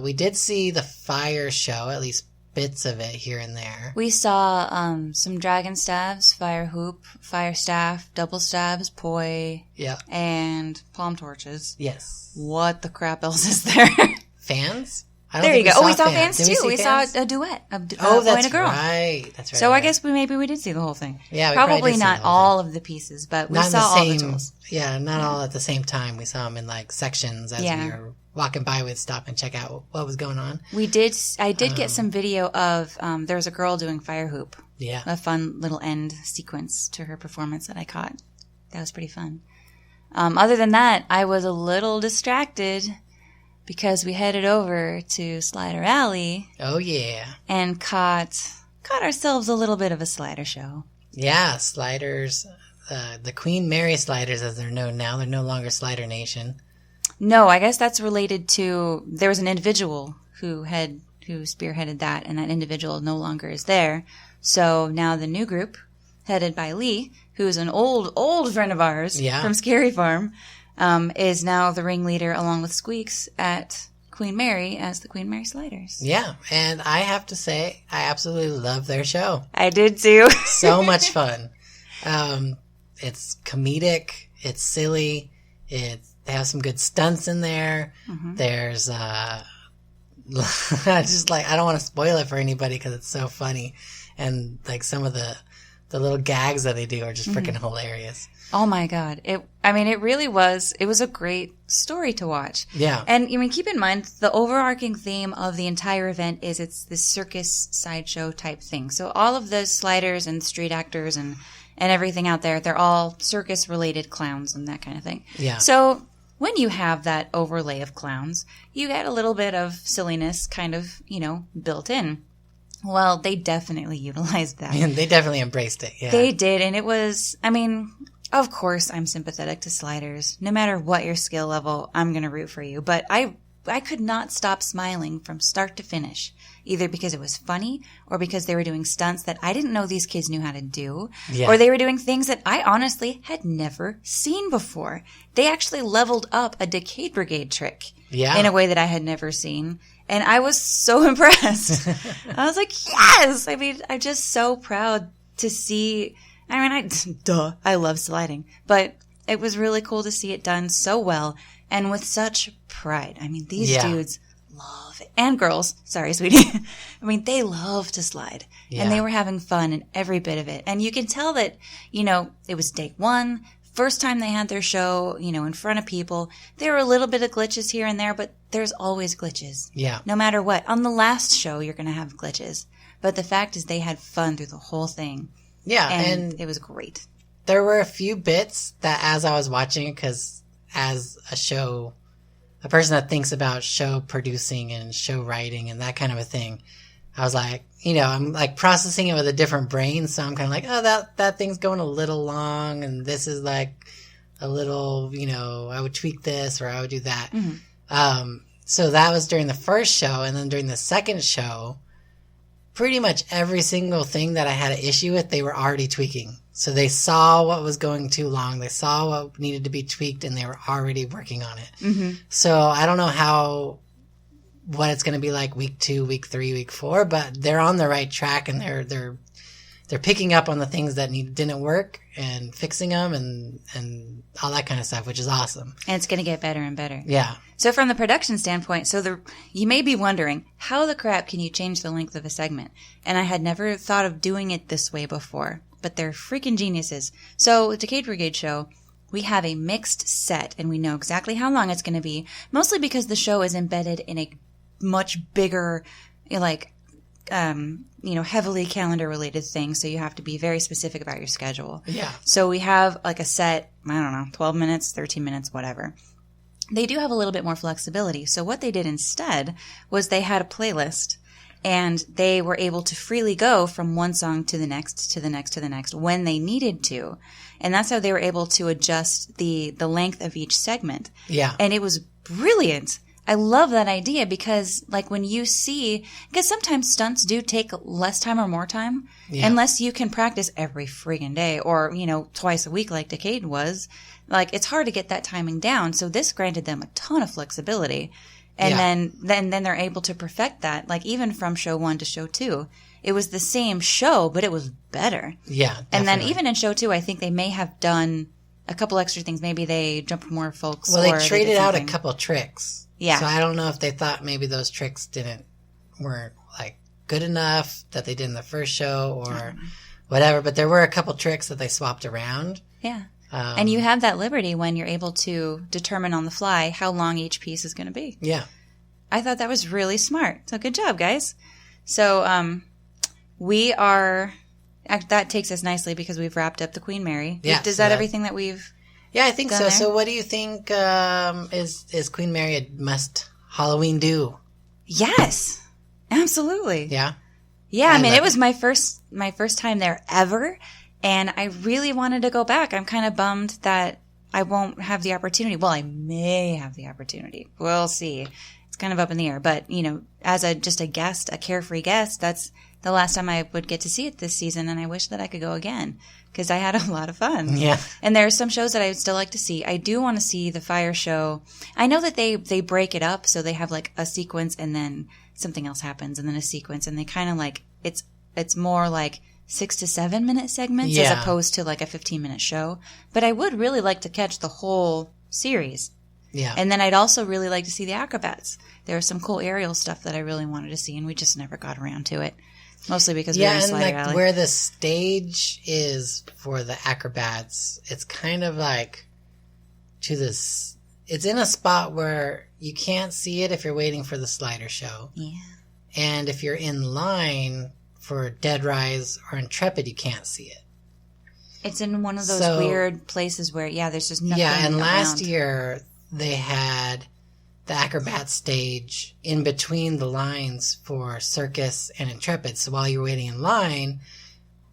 We did see the fire show, at least bits of it here and there. We saw some dragon stabs, fire hoop, fire staff, double stabs, poi, and palm torches. Yes. What the crap else is there? Fans? There you go. Oh, we saw fans too. We saw a duet of a boy and a girl. Right. That's right. So I guess we did see the whole thing. Yeah, we probably not all of the pieces, but we saw all the tools. Yeah, not all at the same time. We saw them in like sections as we were walking by. We'd stop and check out what was going on. I did get some video of there was a girl doing fire hoop. Yeah, a fun little end sequence to her performance that I caught. That was pretty fun. Other than that, I was a little distracted because we headed over to Slider Alley. Oh yeah, and caught ourselves a little bit of a slider show. Yeah, sliders. The Queen Mary sliders, as they're known now, they're no longer Slider Nation. No, I guess that's related to, there was an individual who spearheaded that, and that individual no longer is there. So now the new group, headed by Lee, who's an old friend of ours from Scary Farm, is now the ringleader along with Squeaks at Queen Mary as the Queen Mary Sliders. Yeah, and I have to say, I absolutely love their show. I did too. So much fun. It's comedic, it's silly, they have some good stunts in there. There's just like, I don't want to spoil it for anybody because it's so funny, and like some of the the little gags that they do are just freaking hilarious. Oh my God. It really was. It was a great story to watch. Yeah. And keep in mind, the overarching theme of the entire event is it's this circus sideshow type thing. So all of the sliders and street actors and everything out there, they're all circus related clowns and that kind of thing. Yeah. So when you have that overlay of clowns, you get a little bit of silliness kind of, built in. Well, they definitely utilized that. And they definitely embraced it. Yeah. They did. And it was, of course, I'm sympathetic to sliders. No matter what your skill level, I'm going to root for you. But I could not stop smiling from start to finish, either because it was funny or because they were doing stunts that I didn't know these kids knew how to do, or they were doing things that I honestly had never seen before. They actually leveled up a Decade Brigade trick in a way that I had never seen. And I was so impressed. I was like, yes! I'm just so proud to see... I love sliding, but it was really cool to see it done so well and with such pride. These dudes love it. And girls, sorry, sweetie. They love to slide and they were having fun in every bit of it. And you can tell that, it was day one, first time they had their show, in front of people. There were a little bit of glitches here and there, but there's always glitches. Yeah. No matter what. On the last show, you're going to have glitches. But the fact is they had fun through the whole thing. Yeah, and it was great. There were a few bits that as I was watching, because as a person that thinks about show producing and show writing and that kind of a thing, I was like, I'm like processing it with a different brain. So I'm kind of like, oh, that thing's going a little long. And this is like a little, I would tweak this or I would do that. Mm-hmm. So that was during the first show. And then during the second show, pretty much every single thing that I had an issue with, they were already tweaking. So they saw what was going too long. They saw what needed to be tweaked, and they were already working on it. Mm-hmm. So I don't know what it's going to be like week 2, week 3, week 4, but they're on the right track, and they're picking up on the things that didn't work and fixing them and all that kind of stuff, which is awesome. And it's going to get better and better. Yeah. So from the production standpoint, you may be wondering, how the crap can you change the length of a segment? And I had never thought of doing it this way before, but they're freaking geniuses. So with Decade Brigade show, we have a mixed set, and we know exactly how long it's going to be, mostly because the show is embedded in a much bigger, heavily calendar related thing. So you have to be very specific about your schedule. Yeah. So we have like a set, 12 minutes, 13 minutes, whatever. They do have a little bit more flexibility. So what they did instead was they had a playlist, and they were able to freely go from one song to the next, to the next, to the next when they needed to. And that's how they were able to adjust the length of each segment. Yeah. And it was brilliant. I love that idea because, when you see, because sometimes stunts do take less time or more time, unless you can practice every friggin' day or, twice a week like Decade was. It's hard to get that timing down. So this granted them a ton of flexibility. And then they're able to perfect that, even from show 1 to show 2. It was the same show, but it was better. Yeah, definitely. And then even in show 2, I think they may have done a couple extra things. Maybe they jumped more folks. Well, they traded out a couple tricks. Yeah. So I don't know if they thought maybe those tricks weren't good enough that they did in the first show or whatever. But there were a couple tricks that they swapped around. Yeah. And you have that liberty when you're able to determine on the fly how long each piece is going to be. Yeah. I thought that was really smart. So good job, guys. So that takes us nicely because we've wrapped up the Queen Mary. Yeah. Is that everything that we've... Yeah, I think so. There? So what do you think is Queen Mary a must Halloween do? Yes, absolutely. Yeah? Yeah, it was my first time there ever, and I really wanted to go back. I'm kind of bummed that I won't have the opportunity. Well, I may have the opportunity. We'll see. It's kind of up in the air. But, as just a guest, a carefree guest, that's the last time I would get to see it this season, and I wish that I could go again. Because I had a lot of fun. Yeah. And there are some shows that I would still like to see. I do want to see the fire show. I know that they break it up, so they have a sequence and then something else happens and then a sequence, and they kind of it's more 6 to 7 minute segments as opposed to a 15-minute show. But I would really like to catch the whole series. Yeah. And then I'd also really like to see the acrobats. There was some cool aerial stuff that I really wanted to see, and we just never got around to it. Mostly because we're in Slider Alley. Where the stage is for the acrobats, it's kind of like to this. It's in a spot where you can't see it if you're waiting for the slider show. Yeah. And if you're in line for Dead Rise or Intrepid, you can't see it. It's in one of those weird places where, there's just nothing Yeah, and around. last year they had the acrobat stage in between the lines for Circus and Intrepid. So while you were waiting in line,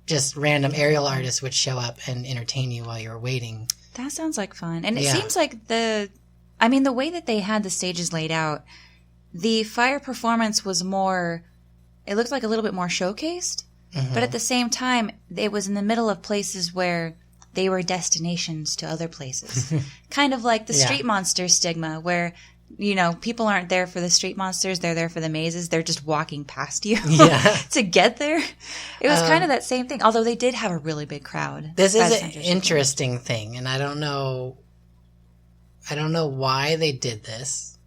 just random aerial artists would show up and entertain you while you were waiting. That sounds like fun. And it seems like the way that they had the stages laid out, the fire performance was more, it looked like a little bit more showcased. Mm-hmm. But at the same time, it was in the middle of places where they were destinations to other places. Kind of like the street monster stigma where, people aren't there for the street monsters. They're there for the mazes. They're just walking past you to get there. It was kind of that same thing, although they did have a really big crowd. This is an interesting thing, and I don't know why they did this,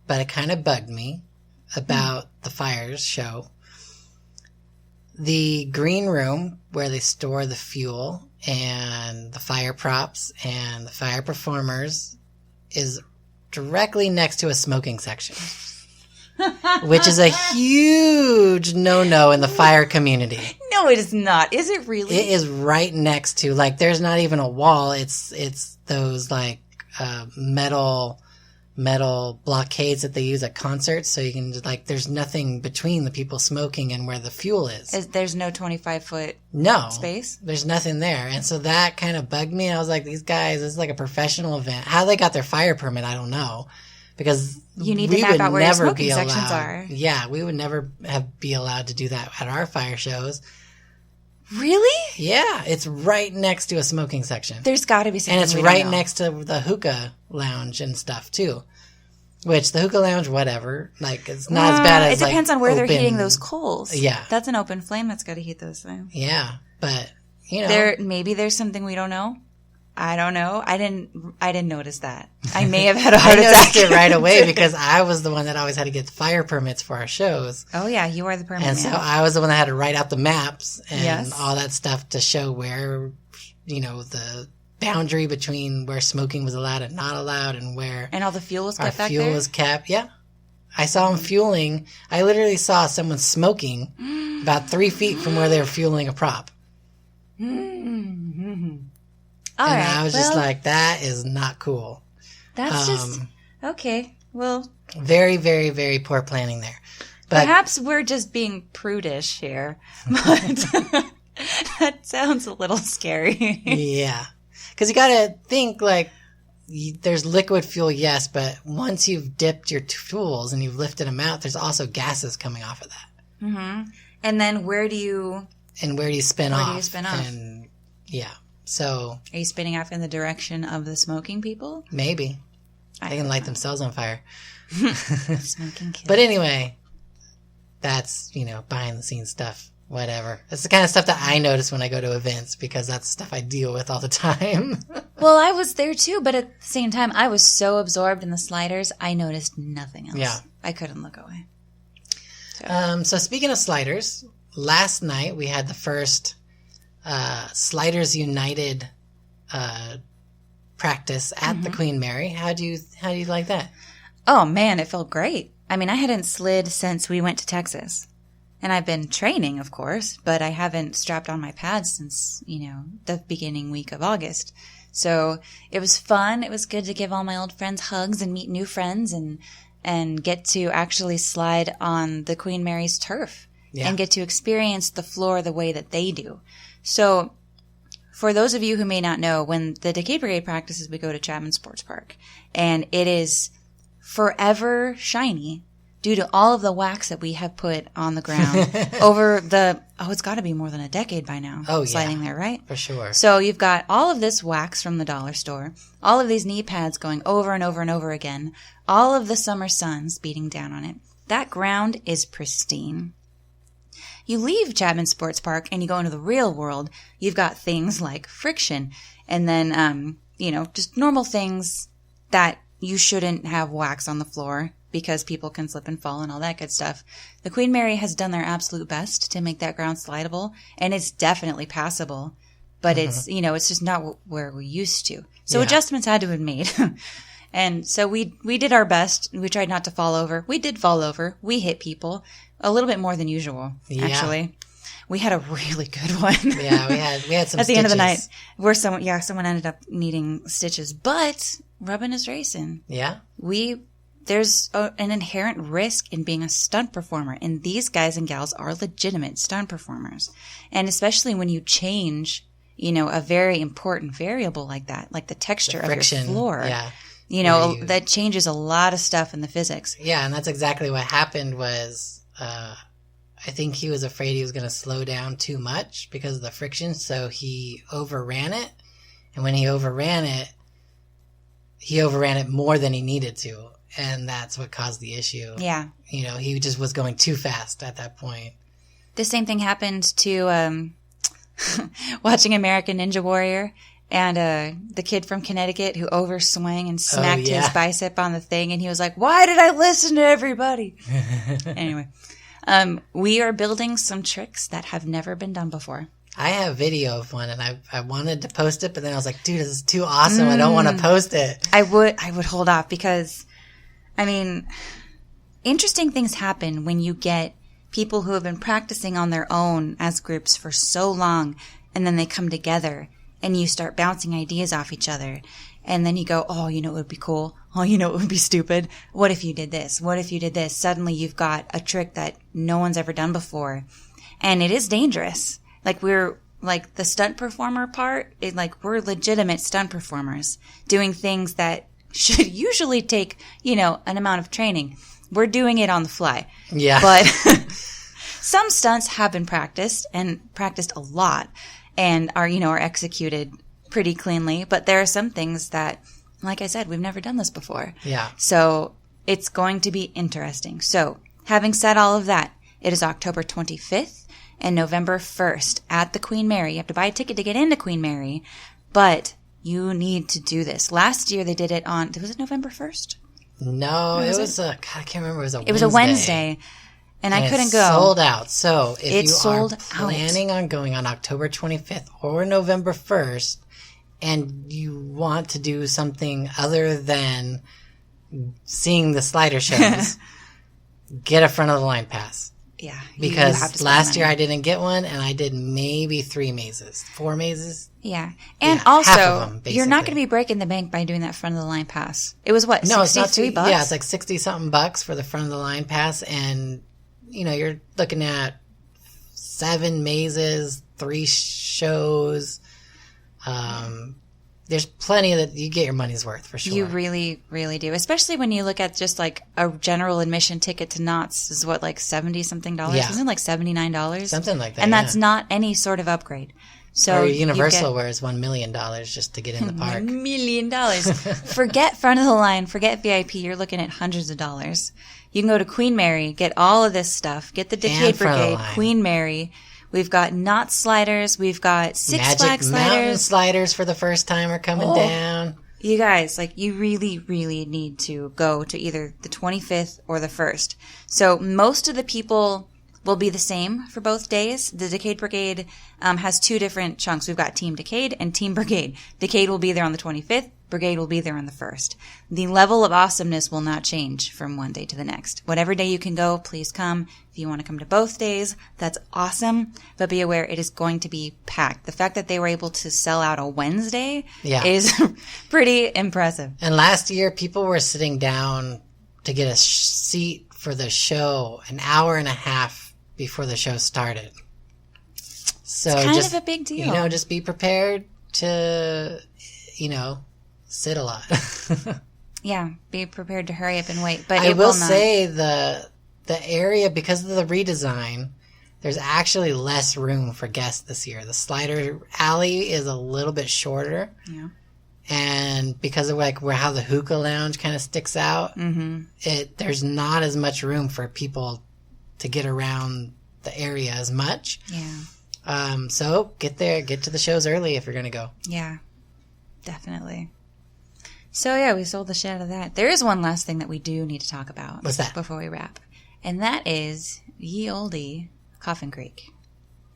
but it kind of bugged me about the fires show. The green room where they store the fuel and the fire props and the fire performers is directly next to a smoking section, which is a huge no-no in the fire community. No, it is not. Is it really? It is right next to, there's not even a wall. It's those, metal blockades that they use at concerts, so you can there's nothing between the people smoking and where the fuel is. There's no 25-foot space? There's nothing there. And so that kind of bugged me. I was like, these guys, this is like a professional event. How they got their fire permit, I don't know. Because you need to map out where your smoking sections are. Yeah, we would never be allowed to do that at our fire shows. Really? Yeah, it's right next to a smoking section. There's got to be something. And it's right next to the hookah lounge and stuff too. Which the hookah lounge, whatever, it's not as bad as it depends on where open, they're heating those coals. Yeah, that's an open flame that's got to heat those things. Yeah, but maybe there's something we don't know. I don't know. I didn't notice that. I may have had a heart attack. I noticed it right away because I was the one that always had to get fire permits for our shows. Oh yeah, you are the permit man. And so I was the one that had to write out the maps and all that stuff to show where, the boundary between where smoking was allowed and not allowed and where. And all the fuel was kept back there? Fuel was kept, yeah. I saw them fueling. I literally saw someone smoking about 3 feet from where they were fueling a prop. I was just like, that is not cool. That's just, okay. Well. Very, very, very poor planning there. But perhaps we're just being prudish here. But that sounds a little scary. Yeah. Because you got to think, there's liquid fuel, yes, but once you've dipped your tools and you've lifted them out, there's also gases coming off of that. Mm-hmm. And then where do you spin off? Where do you spin off? And, yeah. So, are you spinning off in the direction of the smoking people? Maybe. They can light themselves on fire. Smoking kids. But anyway, that's, behind the scenes stuff. Whatever. That's the kind of stuff that I notice when I go to events because that's stuff I deal with all the time. Well, I was there too, but at the same time, I was so absorbed in the sliders, I noticed nothing else. Yeah. I couldn't look away. So speaking of sliders, last night we had the first Sliders United practice at the Queen Mary. How do you like that? Oh man, it felt great. I mean, I hadn't slid since we went to Texas. And I've been training, of course, but I haven't strapped on my pads since, the beginning week of August. So it was fun. It was good to give all my old friends hugs and meet new friends and get to actually slide on the Queen Mary's turf and get to experience the floor the way that they do. So for those of you who may not know, when the Decade Brigade practices, we go to Chapman Sports Park, and it is forever shiny due to all of the wax that we have put on the ground over it's got to be more than a decade by now. Oh, sliding there, right? For sure. So you've got all of this wax from the dollar store, all of these knee pads going over and over and over again, all of the summer suns beating down on it. That ground is pristine. You leave Chapman Sports Park and you go into the real world, you've got things like friction and then, just normal things that you shouldn't have wax on the floor because people can slip and fall and all that good stuff. The Queen Mary has done their absolute best to make that ground slidable, and it's definitely passable. But it's, it's just not where we're used to. So adjustments had to have been made. And so we did our best. We tried not to fall over. We did fall over. We hit people a little bit more than usual, actually. We had a really good one. Yeah, we had some at the stitches. end of the night where someone ended up needing stitches. But rubbing is racing. Yeah. There's an inherent risk in being a stunt performer, and these guys and gals are legitimate stunt performers. And especially when you change, a very important variable like that, like the texture of your floor. Yeah. That changes a lot of stuff in the physics. Yeah, and that's exactly what happened was I think he was afraid he was going to slow down too much because of the friction, so he overran it. And when he overran it more than he needed to. And that's what caused the issue. Yeah. He just was going too fast at that point. The same thing happened to watching American Ninja Warrior and the kid from Connecticut who overswung and smacked his bicep on the thing. And he was like, why did I listen to everybody? Anyway, we are building some tricks that have never been done before. I have video of one, and I wanted to post it, but then I was like, dude, this is too awesome. I don't want to post it. I would hold off because, interesting things happen when you get people who have been practicing on their own as groups for so long, and then they come together, and you start bouncing ideas off each other. And then you go, oh, it would be cool. Oh, it would be stupid. What if you did this? What if you did this? Suddenly you've got a trick that no one's ever done before. And it is dangerous. We're the stunt performer part, we're legitimate stunt performers doing things that should usually take, an amount of training. We're doing it on the fly. Yeah. But some stunts have been practiced and practiced a lot and are executed pretty cleanly. But there are some things that, like I said, we've never done this before. Yeah. So it's going to be interesting. So having said all of that, it is October 25th and November 1st at the Queen Mary. You have to buy a ticket to get into Queen Mary, but you need to do this. Last year they did it was it November 1st? No, it was I can't remember. It was a Wednesday, and I couldn't go. Sold out. So if you are planning out on going on October 25th or November 1st, and you want to do something other than seeing the slider shows, get a front of the line pass. Yeah. Because last year I didn't get one, and I did maybe 4 mazes. Yeah. And half of also, them, you're not going to be breaking the bank by doing that front of the line pass. It was what, no, it's not $63? Yeah, it's like $60-something for the front of the line pass, and you're looking at 7 mazes, 3 shows. There's plenty that you get your money's worth for sure. You really, really do. Especially when you look at just a general admission ticket to Knott's is what, $70-something? Yeah. Wasn't it $79? Something like that. And that's not any sort of upgrade. So or Universal, where it's $1 million just to get in the park. $1 million. Forget front of the line. Forget VIP. You're looking at hundreds of dollars. You can go to Queen Mary, get all of this stuff, get the Decade Brigade, Queen Mary. We've got Knott sliders. We've got Six Flags sliders. Mountain sliders for the first time are coming down. You guys, you really, really need to go to either the 25th or the 1st. So most of the people will be the same for both days. The Decade Brigade has 2 different chunks. We've got Team Decade and Team Brigade. Decade will be there on the 25th. Brigade will be there on the 1st. The level of awesomeness will not change from one day to the next. Whatever day you can go, please come. If you want to come to both days, that's awesome. But be aware, it is going to be packed. The fact that they were able to sell out a Wednesday is pretty impressive. And last year, people were sitting down to get a seat for the show an hour and a half before the show started. So it's kind of a big deal. Just be prepared to, sit a lot. Yeah, be prepared to hurry up and wait. But I will say the area, because of the redesign, there's actually less room for guests this year. The slider alley is a little bit shorter. Yeah. And because of where how the hookah lounge kind of sticks out, there's not as much room for people to get around the area as much. Yeah. So get to the shows early if you're going to go. Yeah, definitely. So, yeah, we sold the shit out of that. There is one last thing that we do need to talk about. What's that? Before we wrap. And that is ye olde Coffin Creek.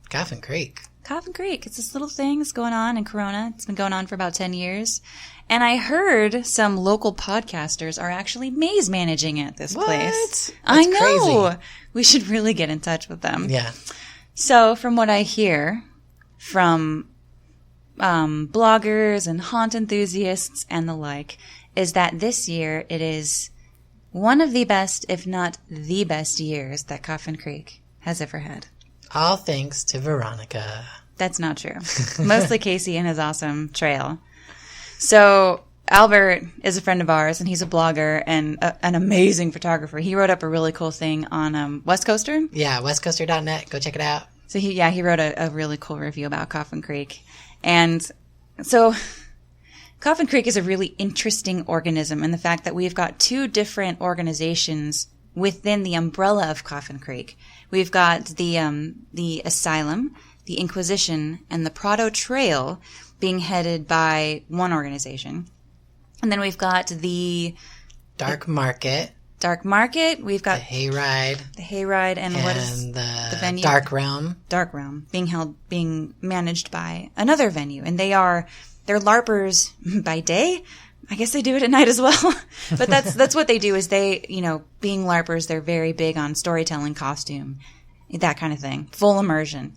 Coffin Creek. Coffin Creek. It's this little thing that's going on in Corona. It's been going on for about 10 years. And I heard some local podcasters are actually maze managing at this place. I know. Crazy. We should really get in touch with them. Yeah. So from what I hear from bloggers and haunt enthusiasts and the like, is that this year it is one of the best, if not the best years that Coffin Creek has ever had. All thanks to Veronica. That's not true. Mostly Casey and his awesome trail. So Albert is a friend of ours, and he's a blogger and an amazing photographer. He wrote up a really cool thing on West Coaster. Yeah, westcoaster.net. Go check it out. So he wrote a really cool review about Coffin Creek. And so Coffin Creek is a really interesting organism in the fact that we've got two different organizations within the umbrella of Coffin Creek. We've got the Asylum, the Inquisition, and the Prado Trail being headed by one organization. And then we've got the Dark Market. We've got the Hayride, and what is the venue? Dark Realm being managed by another venue, and they're LARPers by day. I guess they do it at night as well, but that's what they do. Is they, being LARPers, they're very big on storytelling, costume, that kind of thing, full immersion.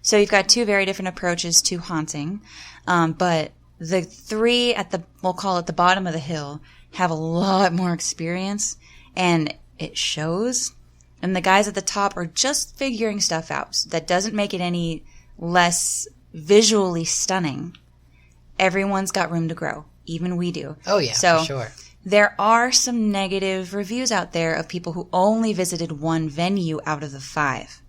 So you've got two very different approaches to haunting, but the three we'll call it the bottom of the hill, have a lot more experience. And it shows. And the guys at the top are just figuring stuff out. That doesn't make it any less visually stunning. Everyone's got room to grow. Even we do. Oh, yeah, so for sure. There are some negative reviews out there of people who only visited one venue out of the 5.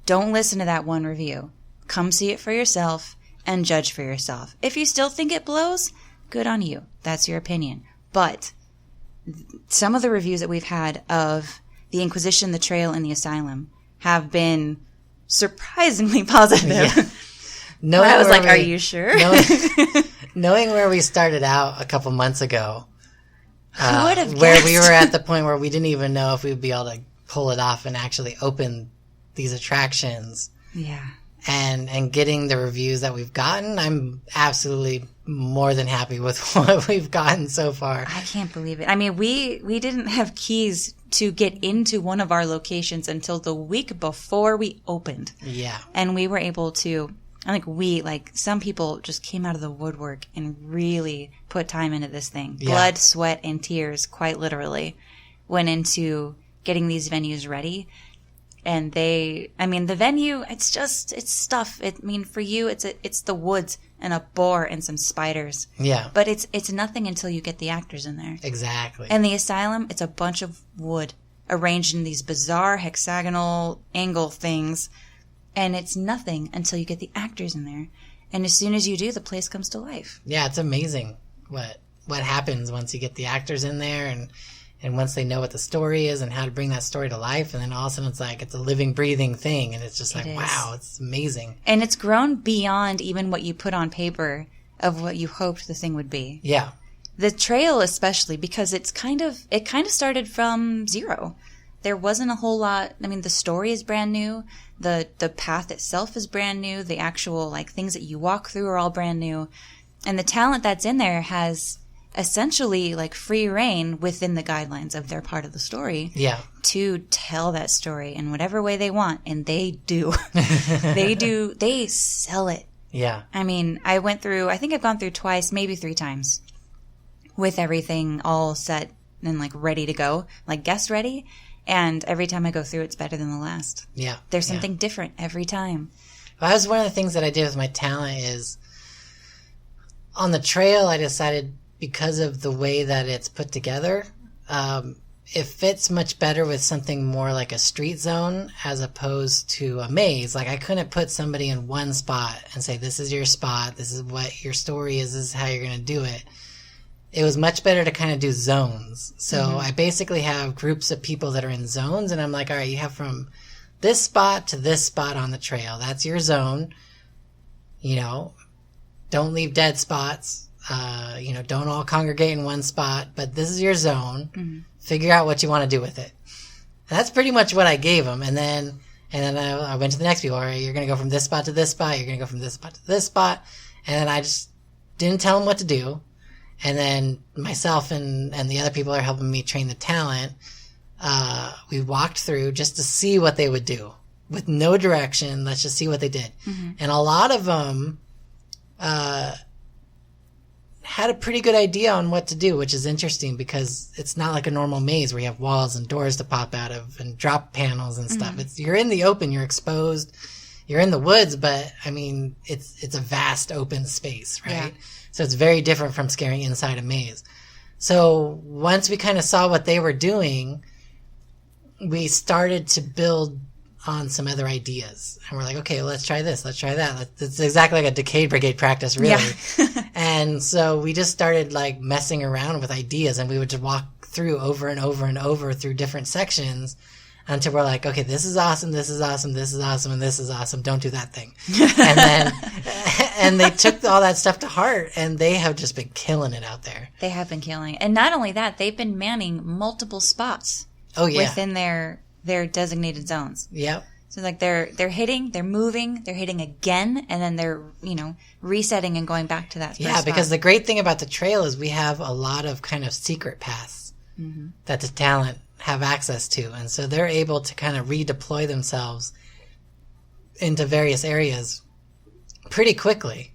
Don't listen to that one review. Come see it for yourself and judge for yourself. If you still think it blows, good on you. That's your opinion. But some of the reviews that we've had of the Inquisition, the Trail, and the Asylum have been surprisingly positive. Yeah. I was like, are you sure? Knowing where we started out a couple months ago, who would have where guessed? we were at the point where we didn't even know if we'd be able to pull it off and actually open these attractions. Yeah. And getting the reviews that we've gotten, I'm absolutely more than happy with what we've gotten so far. I can't believe it. I mean, we didn't have keys to get into one of our locations until the week before we opened. Yeah. And we were able to, some people just came out of the woodwork and really put time into this thing. Yeah. Blood, sweat, and tears, quite literally, went into getting these venues ready. And the venue, it's stuff. For you, it's the woods and a boar and some spiders. Yeah. But it's nothing until you get the actors in there. Exactly. And the Asylum, it's a bunch of wood arranged in these bizarre hexagonal angle things. And it's nothing until you get the actors in there. And as soon as you do, the place comes to life. Yeah, it's amazing what happens once you get the actors in there and once they know what the story is and how to bring that story to life, and then all of a sudden it's a living, breathing thing, and it's just wow, it's amazing. And it's grown beyond even what you put on paper of what you hoped the thing would be. Yeah. The trail especially, because it kind of started from zero. There wasn't a whole lot. The story is brand new. The path itself is brand new. The actual things that you walk through are all brand new. And the talent that's in there has essentially free reign within the guidelines of their part of the story. Yeah. To tell that story in whatever way they want. And they do. They sell it. Yeah. I think I've gone through twice, maybe 3 times with everything all set and ready to go, guest ready. And every time I go through, it's better than the last. Yeah. There's something different every time. Well, that was one of the things that I did with my talent is on the trail, I decided because of the way that it's put together, it fits much better with something more like a street zone as opposed to a maze. I couldn't put somebody in one spot and say, this is your spot, this is what your story is, this is how you're going to do it. It was much better to kind of do zones. So I basically have groups of people that are in zones, and I'm like, all right, you have from this spot to this spot on the trail. That's your zone. Don't leave dead spots. don't all congregate in one spot, but this is your zone. Mm-hmm. Figure out what you want to do with it. And that's pretty much what I gave them. And then I went to the next people. All right, you're going to go from this spot to this spot. You're going to go from this spot to this spot. And then I just didn't tell them what to do. And then myself and the other people are helping me train the talent. We walked through just to see what they would do with no direction. Let's just see what they did. Mm-hmm. And a lot of them had a pretty good idea on what to do, which is interesting because it's not like a normal maze where you have walls and doors to pop out of and drop panels and stuff. Mm-hmm. You're in the open, you're exposed, you're in the woods, but I mean, it's a vast open space, right? Yeah. So it's very different from scaring inside a maze. So once we kind of saw what they were doing, we started to build on some other ideas. And we're like, okay, let's try this. Let's try that. It's exactly like a decayed brigade practice, really. Yeah. And so we just started like messing around with ideas, and we would just walk through over and over and over through different sections until we're like, okay, this is awesome, this is awesome, this is awesome, and this is awesome. Don't do that thing. And then, and they took all that stuff to heart, and they have just been killing it out there. They have been killing it. And not only that, they've been manning multiple spots. Oh, yeah. Within their designated zones. Yep. So like they're hitting, they're moving, they're hitting again, and then they're, resetting and going back to that first spot. Because the great thing about the trail is we have a lot of kind of secret paths mm-hmm. that the talent have access to. And so they're able to kind of redeploy themselves into various areas pretty quickly.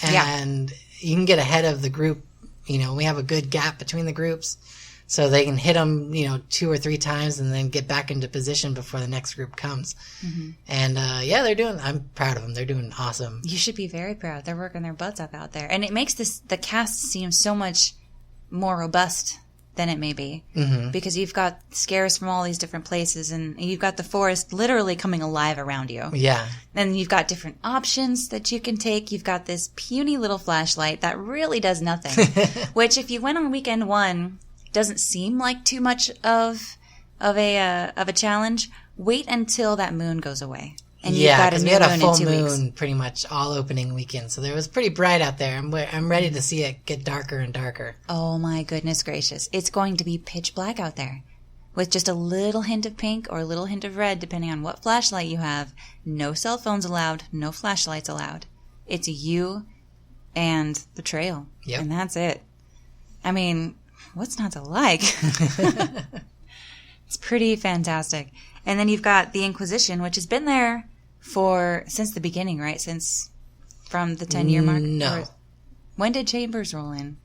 And you can get ahead of the group. We have a good gap between the groups. So they can hit them, 2 or 3 times and then get back into position before the next group comes. Mm-hmm. And, I'm proud of them. They're doing awesome. You should be very proud. They're working their butts up out there. And it makes the cast seem so much more robust than it may be. Mm-hmm. Because you've got scares from all these different places, and you've got the forest literally coming alive around you. Yeah. And you've got different options that you can take. You've got this puny little flashlight that really does nothing. Which, if you went on weekend 1... doesn't seem like too much of a challenge. Wait until that moon goes away, and you've got a new moon in 2 weeks. Yeah, because we had a full moon pretty much all opening weekend, so it was pretty bright out there. I'm ready to see it get darker and darker. Oh my goodness gracious! It's going to be pitch black out there, with just a little hint of pink or a little hint of red, depending on what flashlight you have. No cell phones allowed. No flashlights allowed. It's you and the trail, and that's it. I mean, what's not to like? It's pretty fantastic. And then you've got the Inquisition, which has been there since the beginning, right? From the 10-year mark? No. When did Chambers roll in?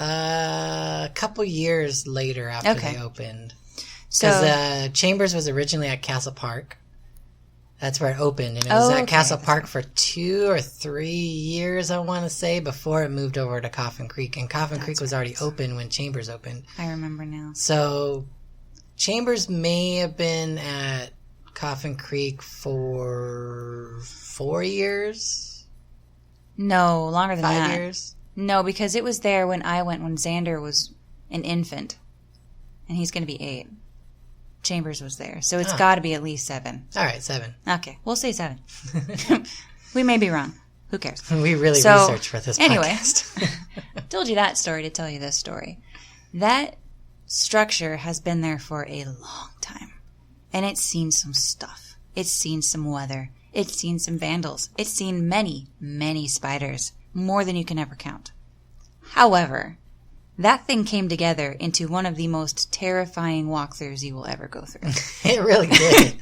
A couple years later after they opened. Because Chambers was originally at Castle Park. That's where it opened. And it was at Castle Park for 2 or 3 years, I want to say, before it moved over to Coffin Creek. And Coffin Creek was already open when Chambers opened. I remember now. So Chambers may have been at Coffin Creek for 4 years? No, longer than 5 years? No, because it was there when I went when Xander was an infant. And he's going to be 8. Chambers was there. So it's got to be at least 7. All right, 7. Okay, we'll say 7. We may be wrong. Who cares? We really researched for this podcast. Told you that story to tell you this story. That structure has been there for a long time. And it's seen some stuff. It's seen some weather. It's seen some vandals. It's seen many, many spiders. More than you can ever count. However, that thing came together into one of the most terrifying walkthroughs you will ever go through. It really did.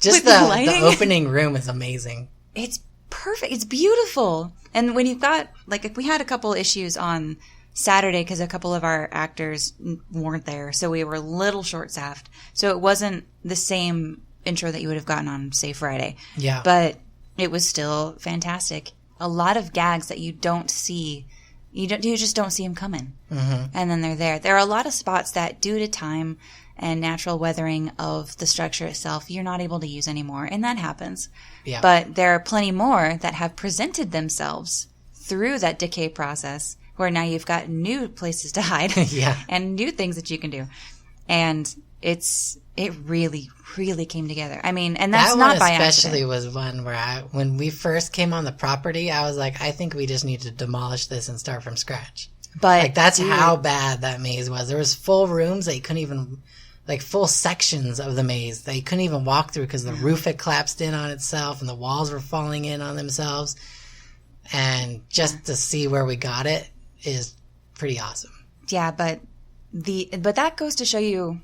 Just the opening room is amazing. It's perfect. It's beautiful. And when you've got, like, we had a couple issues on Saturday because a couple of our actors weren't there. So we were a little short-staffed. So it wasn't the same intro that you would have gotten on, say, Friday. Yeah. But it was still fantastic. A lot of gags that you don't see. You just don't see them coming. Mm-hmm. And then they're there. There are a lot of spots that, due to time and natural weathering of the structure itself, you're not able to use anymore. And that happens. Yeah. But there are plenty more that have presented themselves through that decay process, where now you've got new places to hide and new things that you can do. And it really, really came together. I mean, and that's not by accident. That one especially was one where when we first came on the property, I was like, I think we just need to demolish this and start from scratch. But like that's how bad that maze was. There was full rooms that you couldn't even, like full sections of the maze that you couldn't even walk through because the roof had collapsed in on itself and the walls were falling in on themselves. And just to see where we got it is pretty awesome. Yeah, but that goes to show you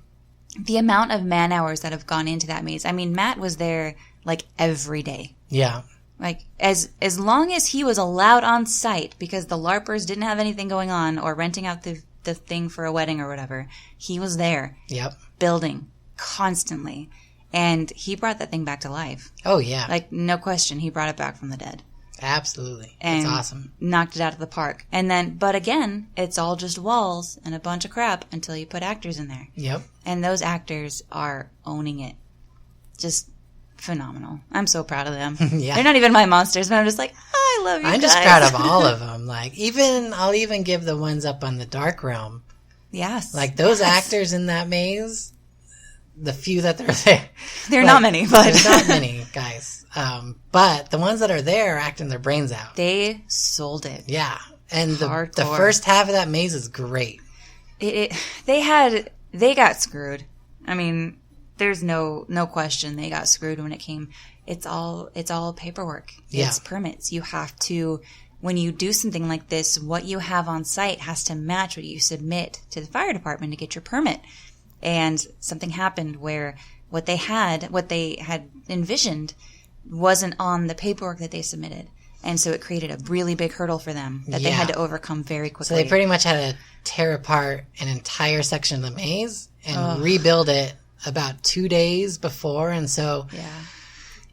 the amount of man hours that have gone into that maze. I mean, Matt was there like every day. Yeah. Like as long as he was allowed on site, because the LARPers didn't have anything going on or renting out the thing for a wedding or whatever, he was there. Yep. Building constantly. And he brought that thing back to life. Oh, yeah. Like, no question, he brought it back from the dead. Absolutely. And it's awesome. Knocked it out of the park. And then, but again, it's all just walls and a bunch of crap until you put actors in there. Yep. And those actors are owning it. Just phenomenal. I'm so proud of them. Yeah. They're not even my monsters, but I'm just like, oh, I love you I'm guys. just proud of all of them. Like, I'll even give the ones up on the Dark Realm. Yes. Like, those actors in that maze, the few that they're there. They're not many, but. There's not many, guys. But the ones that are there are acting their brains out. They sold it. Yeah. And the first half of that maze is great. They got screwed. I mean, there's no question they got screwed when it came. It's all paperwork. Yeah. It's permits. You have to, when you do something like this, what you have on site has to match what you submit to the fire department to get your permit. And something happened where what they had envisioned wasn't on the paperwork that they submitted. And so it created a really big hurdle for them that they had to overcome very quickly. So they pretty much had to tear apart an entire section of the maze and rebuild it about 2 days before. And so,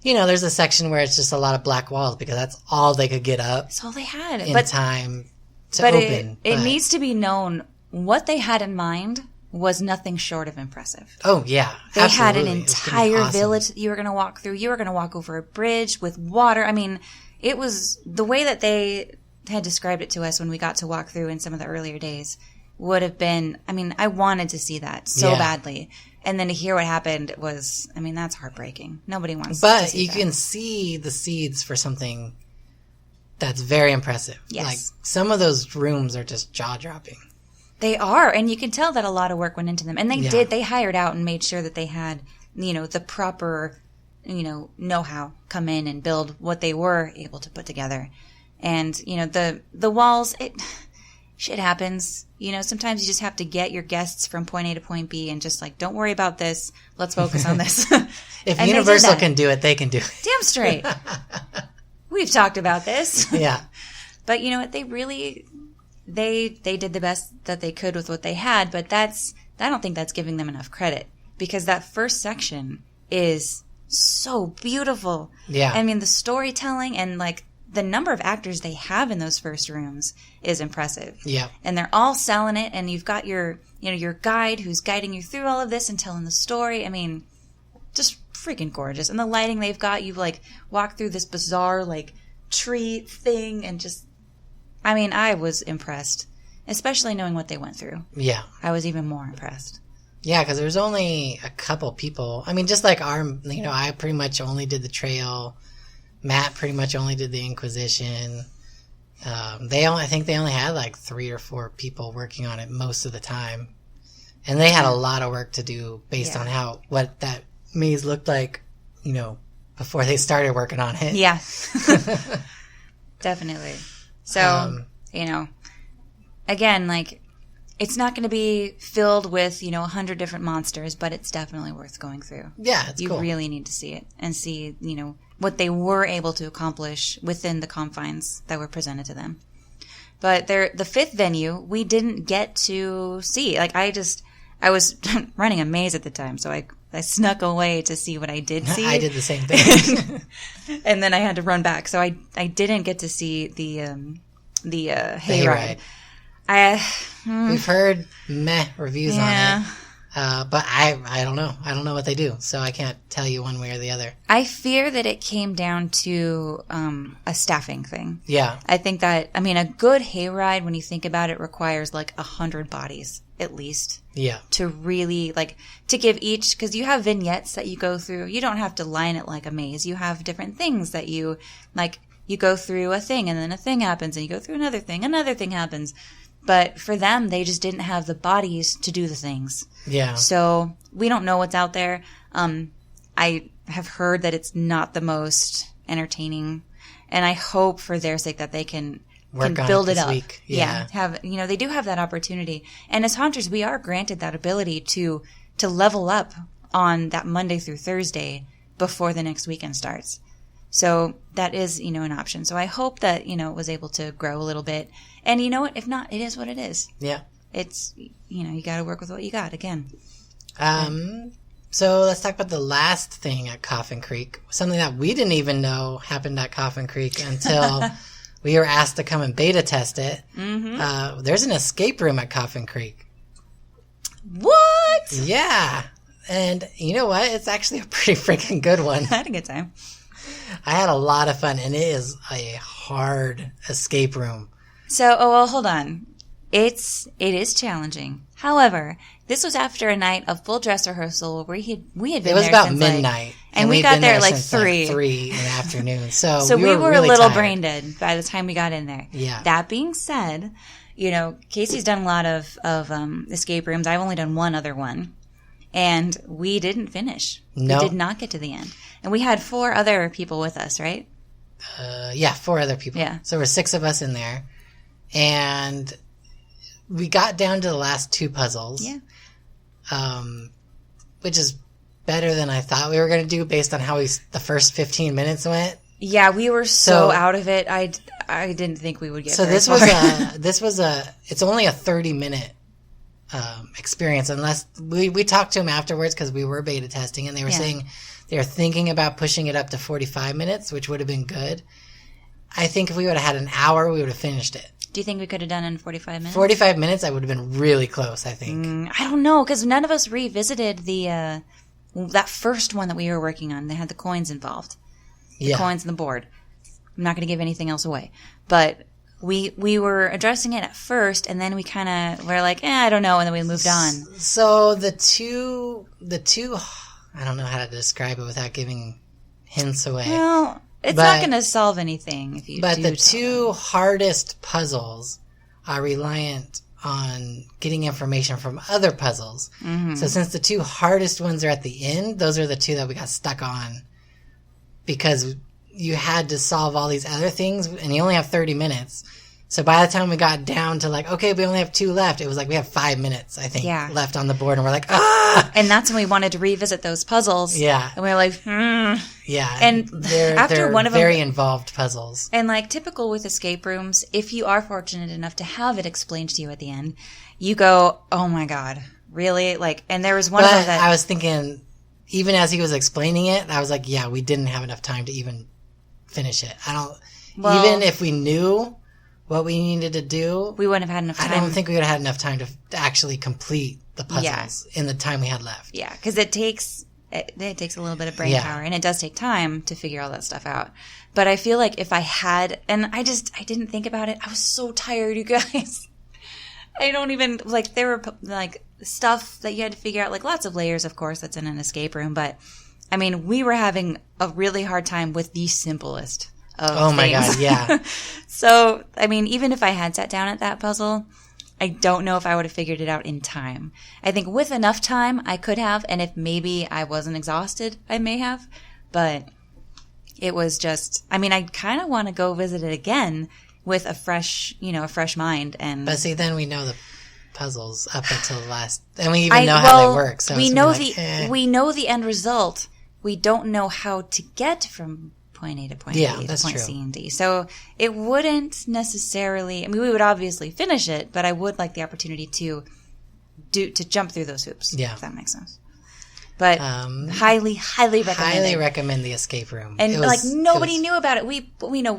there's a section where it's just a lot of black walls because that's all they could get up. That's all they had. In time to open. It needs to be known what they had in mind was nothing short of impressive. Oh, yeah. They absolutely. had an entire village that you were going to walk through. You were going to walk over a bridge with water. I mean, it was the way that they had described it to us when we got to walk through in some of the earlier days would have been, I mean, I wanted to see that so badly. And then to hear what happened was, I mean, that's heartbreaking. Nobody wants to see that. But you can see the seeds for something that's very impressive. Yes. Like, some of those rooms are just jaw-dropping. They are, and you can tell that a lot of work went into them. And they did. They hired out and made sure that they had, the proper, know-how come in and build what they were able to put together. And, the walls, shit happens. Sometimes you just have to get your guests from point A to point B and just like, don't worry about this. Let's focus on this. If Universal can do it, they can do it. Damn straight. We've talked about this. Yeah. But you know what? They really... They did the best that they could with what they had, but I don't think that's giving them enough credit because that first section is so beautiful. Yeah. I mean, the storytelling and like the number of actors they have in those first rooms is impressive. Yeah. And they're all selling it, and you've got your guide who's guiding you through all of this and telling the story. I mean, just freaking gorgeous. And the lighting they've got, you like walk through this bizarre like tree thing and just, I mean, I was impressed, especially knowing what they went through. Yeah. I was even more impressed. Yeah, because there's only a couple people. I mean, just like I pretty much only did the trail. Matt pretty much only did the Inquisition. I think they only had like 3 or 4 people working on it most of the time. And they had a lot of work to do based on what that maze looked like, before they started working on it. Yeah. Definitely. So, again, like, it's not going to be filled with, 100 different monsters, but it's definitely worth going through. Yeah, it's cool. You really need to see it and see, what they were able to accomplish within the confines that were presented to them. But the 5th venue, we didn't get to see. Like, I was running a maze at the time, so I snuck away to see what I did see. I did the same thing. And then I had to run back. So I didn't get to see the hayride. We've heard meh reviews on it. But I don't know. I don't know what they do. So I can't tell you one way or the other. I fear that it came down to a staffing thing. Yeah. I think that, a good hayride, when you think about it, requires like 100 bodies at least. Yeah. To really, like, to give each, because you have vignettes that you go through. You don't have to line it like a maze. You have different things that you, like, you go through a thing and then a thing happens and you go through another thing happens. But for them, they just didn't have the bodies to do the things. Yeah. So we don't know what's out there. I have heard that it's not the most entertaining, and I hope for their sake that they can build it up. Week. Yeah. They do have that opportunity. And as hunters, we are granted that ability to level up on that Monday through Thursday before the next weekend starts. So that is, an option. So I hope that, it was able to grow a little bit. And you know what? If not, it is what it is. Yeah. It's, you got to work with what you got again. So let's talk about the last thing at Coffin Creek. Something that we didn't even know happened at Coffin Creek until we were asked to come and beta test it. Mm-hmm. There's an escape room at Coffin Creek. What? Yeah. And you know what? It's actually a pretty freaking good one. I had a good time. I had a lot of fun, and it is a hard escape room. So, hold on. It is challenging. However, this was after a night of full dress rehearsal where we had been there. It was about since midnight. And we got there like 3. 3 in the afternoon. So we were really a little tired. brain dead by the time we got in there. Yeah. That being said, Casey's done a lot of escape rooms. I've only done one other one. And we didn't finish. No. We did not get to the end. And we had 4 other people with us, right? 4 other people. Yeah. So there were 6 of us in there. And we got down to the last 2 puzzles. Yeah. Which is better than I thought we were going to do based on how the first 15 minutes went. Yeah, we were so out of it. I didn't think we would get very this far. it's only a 30-minute experience, unless we talked to them afterwards because we were beta testing, and they were saying they were thinking about pushing it up to 45 minutes, which would have been good. I think if we would have had an hour, we would have finished it. Do you think we could have done it in 45 minutes? 45 minutes, I would have been really close, I think. I don't know, because none of us revisited that first one that we were working on. They had the coins involved. The coins and the board. I'm not going to give anything else away. But we were addressing it at first, and then we kind of were like, I don't know, and then we moved on. So the two, I don't know how to describe it without giving hints away. Well, it's not going to solve anything if you But the 2 hardest puzzles are reliant on getting information from other puzzles. Mm-hmm. So since the 2 hardest ones are at the end, those are the 2 that we got stuck on. Because you had to solve all these other things, and you only have 30 minutes. So by the time we got down to okay, we only have 2 left, it was like we have 5 minutes, I think, left on the board. And we're like, And that's when we wanted to revisit those puzzles. Yeah. And we were like, Yeah. And they're one of them, very involved puzzles. And typical with escape rooms, if you are fortunate enough to have it explained to you at the end, you go, oh my God, really? And there was one of them that I was thinking, even as he was explaining it, I was like, yeah, we didn't have enough time to even finish it. Even if we knew what we needed to do, we wouldn't have had enough time. I don't think we would have had enough time to actually complete the puzzles in the time we had left. Yeah, because it takes a little bit of brain power, and it does take time to figure all that stuff out. But I feel like if I had, and I didn't think about it. I was so tired, you guys. I don't even, there were, stuff that you had to figure out, lots of layers, of course, that's in an escape room. But, I mean, we were having a really hard time with the simplest of things. My God, yeah. So, I mean, even if I had sat down at that puzzle, I don't know if I would have figured it out in time. I think with enough time, I could have, and if maybe I wasn't exhausted, I may have. But it was just, I mean, I kind of want to go visit it again with a fresh mind. But see, then we know the puzzles up until the last, and we even know how they work. So we know we know the end result. We don't know how to get from point A to point B to point C and D. So it wouldn't necessarily, I mean, we would obviously finish it, but I would like the opportunity to jump through those hoops. Yeah. If that makes sense. But highly recommend Highly recommend the escape room. And nobody knew about it. We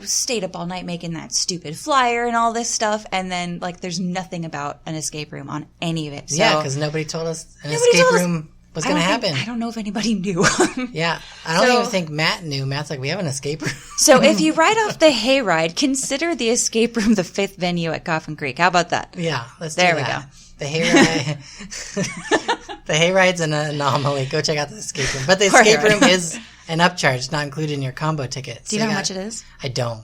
stayed up all night making that stupid flyer and all this stuff, and then there's nothing about an escape room on any of it. So, yeah, because nobody told us an escape room was going to happen. I don't know if anybody knew. Yeah, I don't even think Matt knew. Matt's like, we have an escape room. So if you ride off the hayride, consider the escape room the 5th venue at Coffin Creek. How about that? Yeah, let's do that. There we go. The hayride, the hayride's an anomaly. Go check out the escape room. But the escape room is an upcharge, not included in your combo ticket. Do you know how much it is? I don't.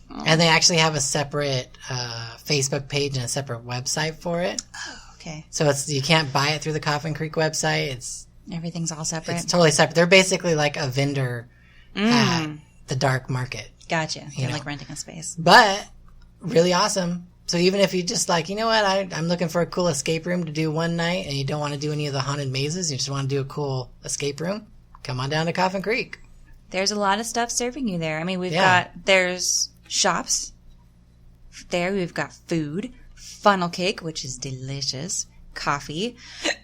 And they actually have a separate Facebook page and a separate website for it. Oh, okay. So you can't buy it through the Coffin Creek website. Everything's all separate? It's totally separate. They're basically like a vendor at the dark market. Gotcha. They're like renting a space. But really awesome. So even if you just like, you know what, I'm looking for a cool escape room to do one night and you don't want to do any of the haunted mazes, you just want to do a cool escape room, come on down to Coffin Creek. There's a lot of stuff serving you there. I mean, there's shops there. We've got food, funnel cake, which is delicious, coffee.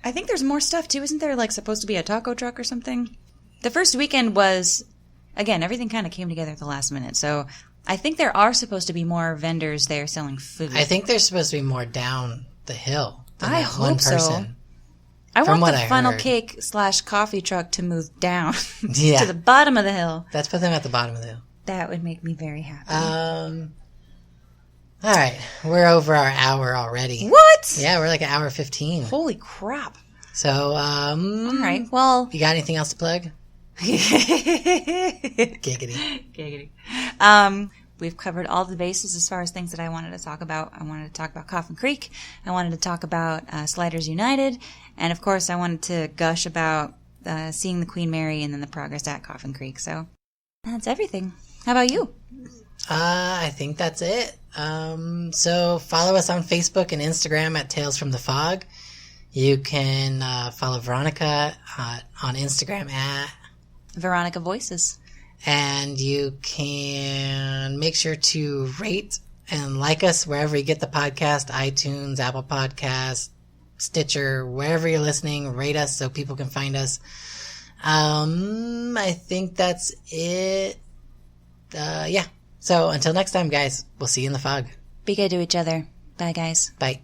I think there's more stuff too. Isn't there like supposed to be a taco truck or something? The first weekend was, again, everything kind of came together at the last minute. So I think there are supposed to be more vendors there selling food. I think there's supposed to be more down the hill than I that hope one so. person. I want the funnel cake / coffee truck to move down to the bottom of the hill. Let's put them at the bottom of the hill. That would make me very happy. All right. We're over our hour already. What? Yeah, we're like an hour 15. Holy crap. So, all right. Well, you got anything else to plug? Giggity. We've covered all the bases as far as things that I wanted to talk about. I wanted to talk about Coffin Creek. I wanted to talk about Sliders United. And, of course, I wanted to gush about seeing the Queen Mary and then the progress at Coffin Creek. So that's everything. How about you? I think that's it. So follow us on Facebook and Instagram at Tales from the Fog. You can follow Veronica on Instagram at Veronica Voices. And you can make sure to rate and like us wherever you get the podcast, iTunes, Apple Podcasts, Stitcher, wherever you're listening. Rate us so people can find us. I think that's it. Yeah. So until next time, guys, we'll see you in the fog. Be good to each other. Bye, guys. Bye.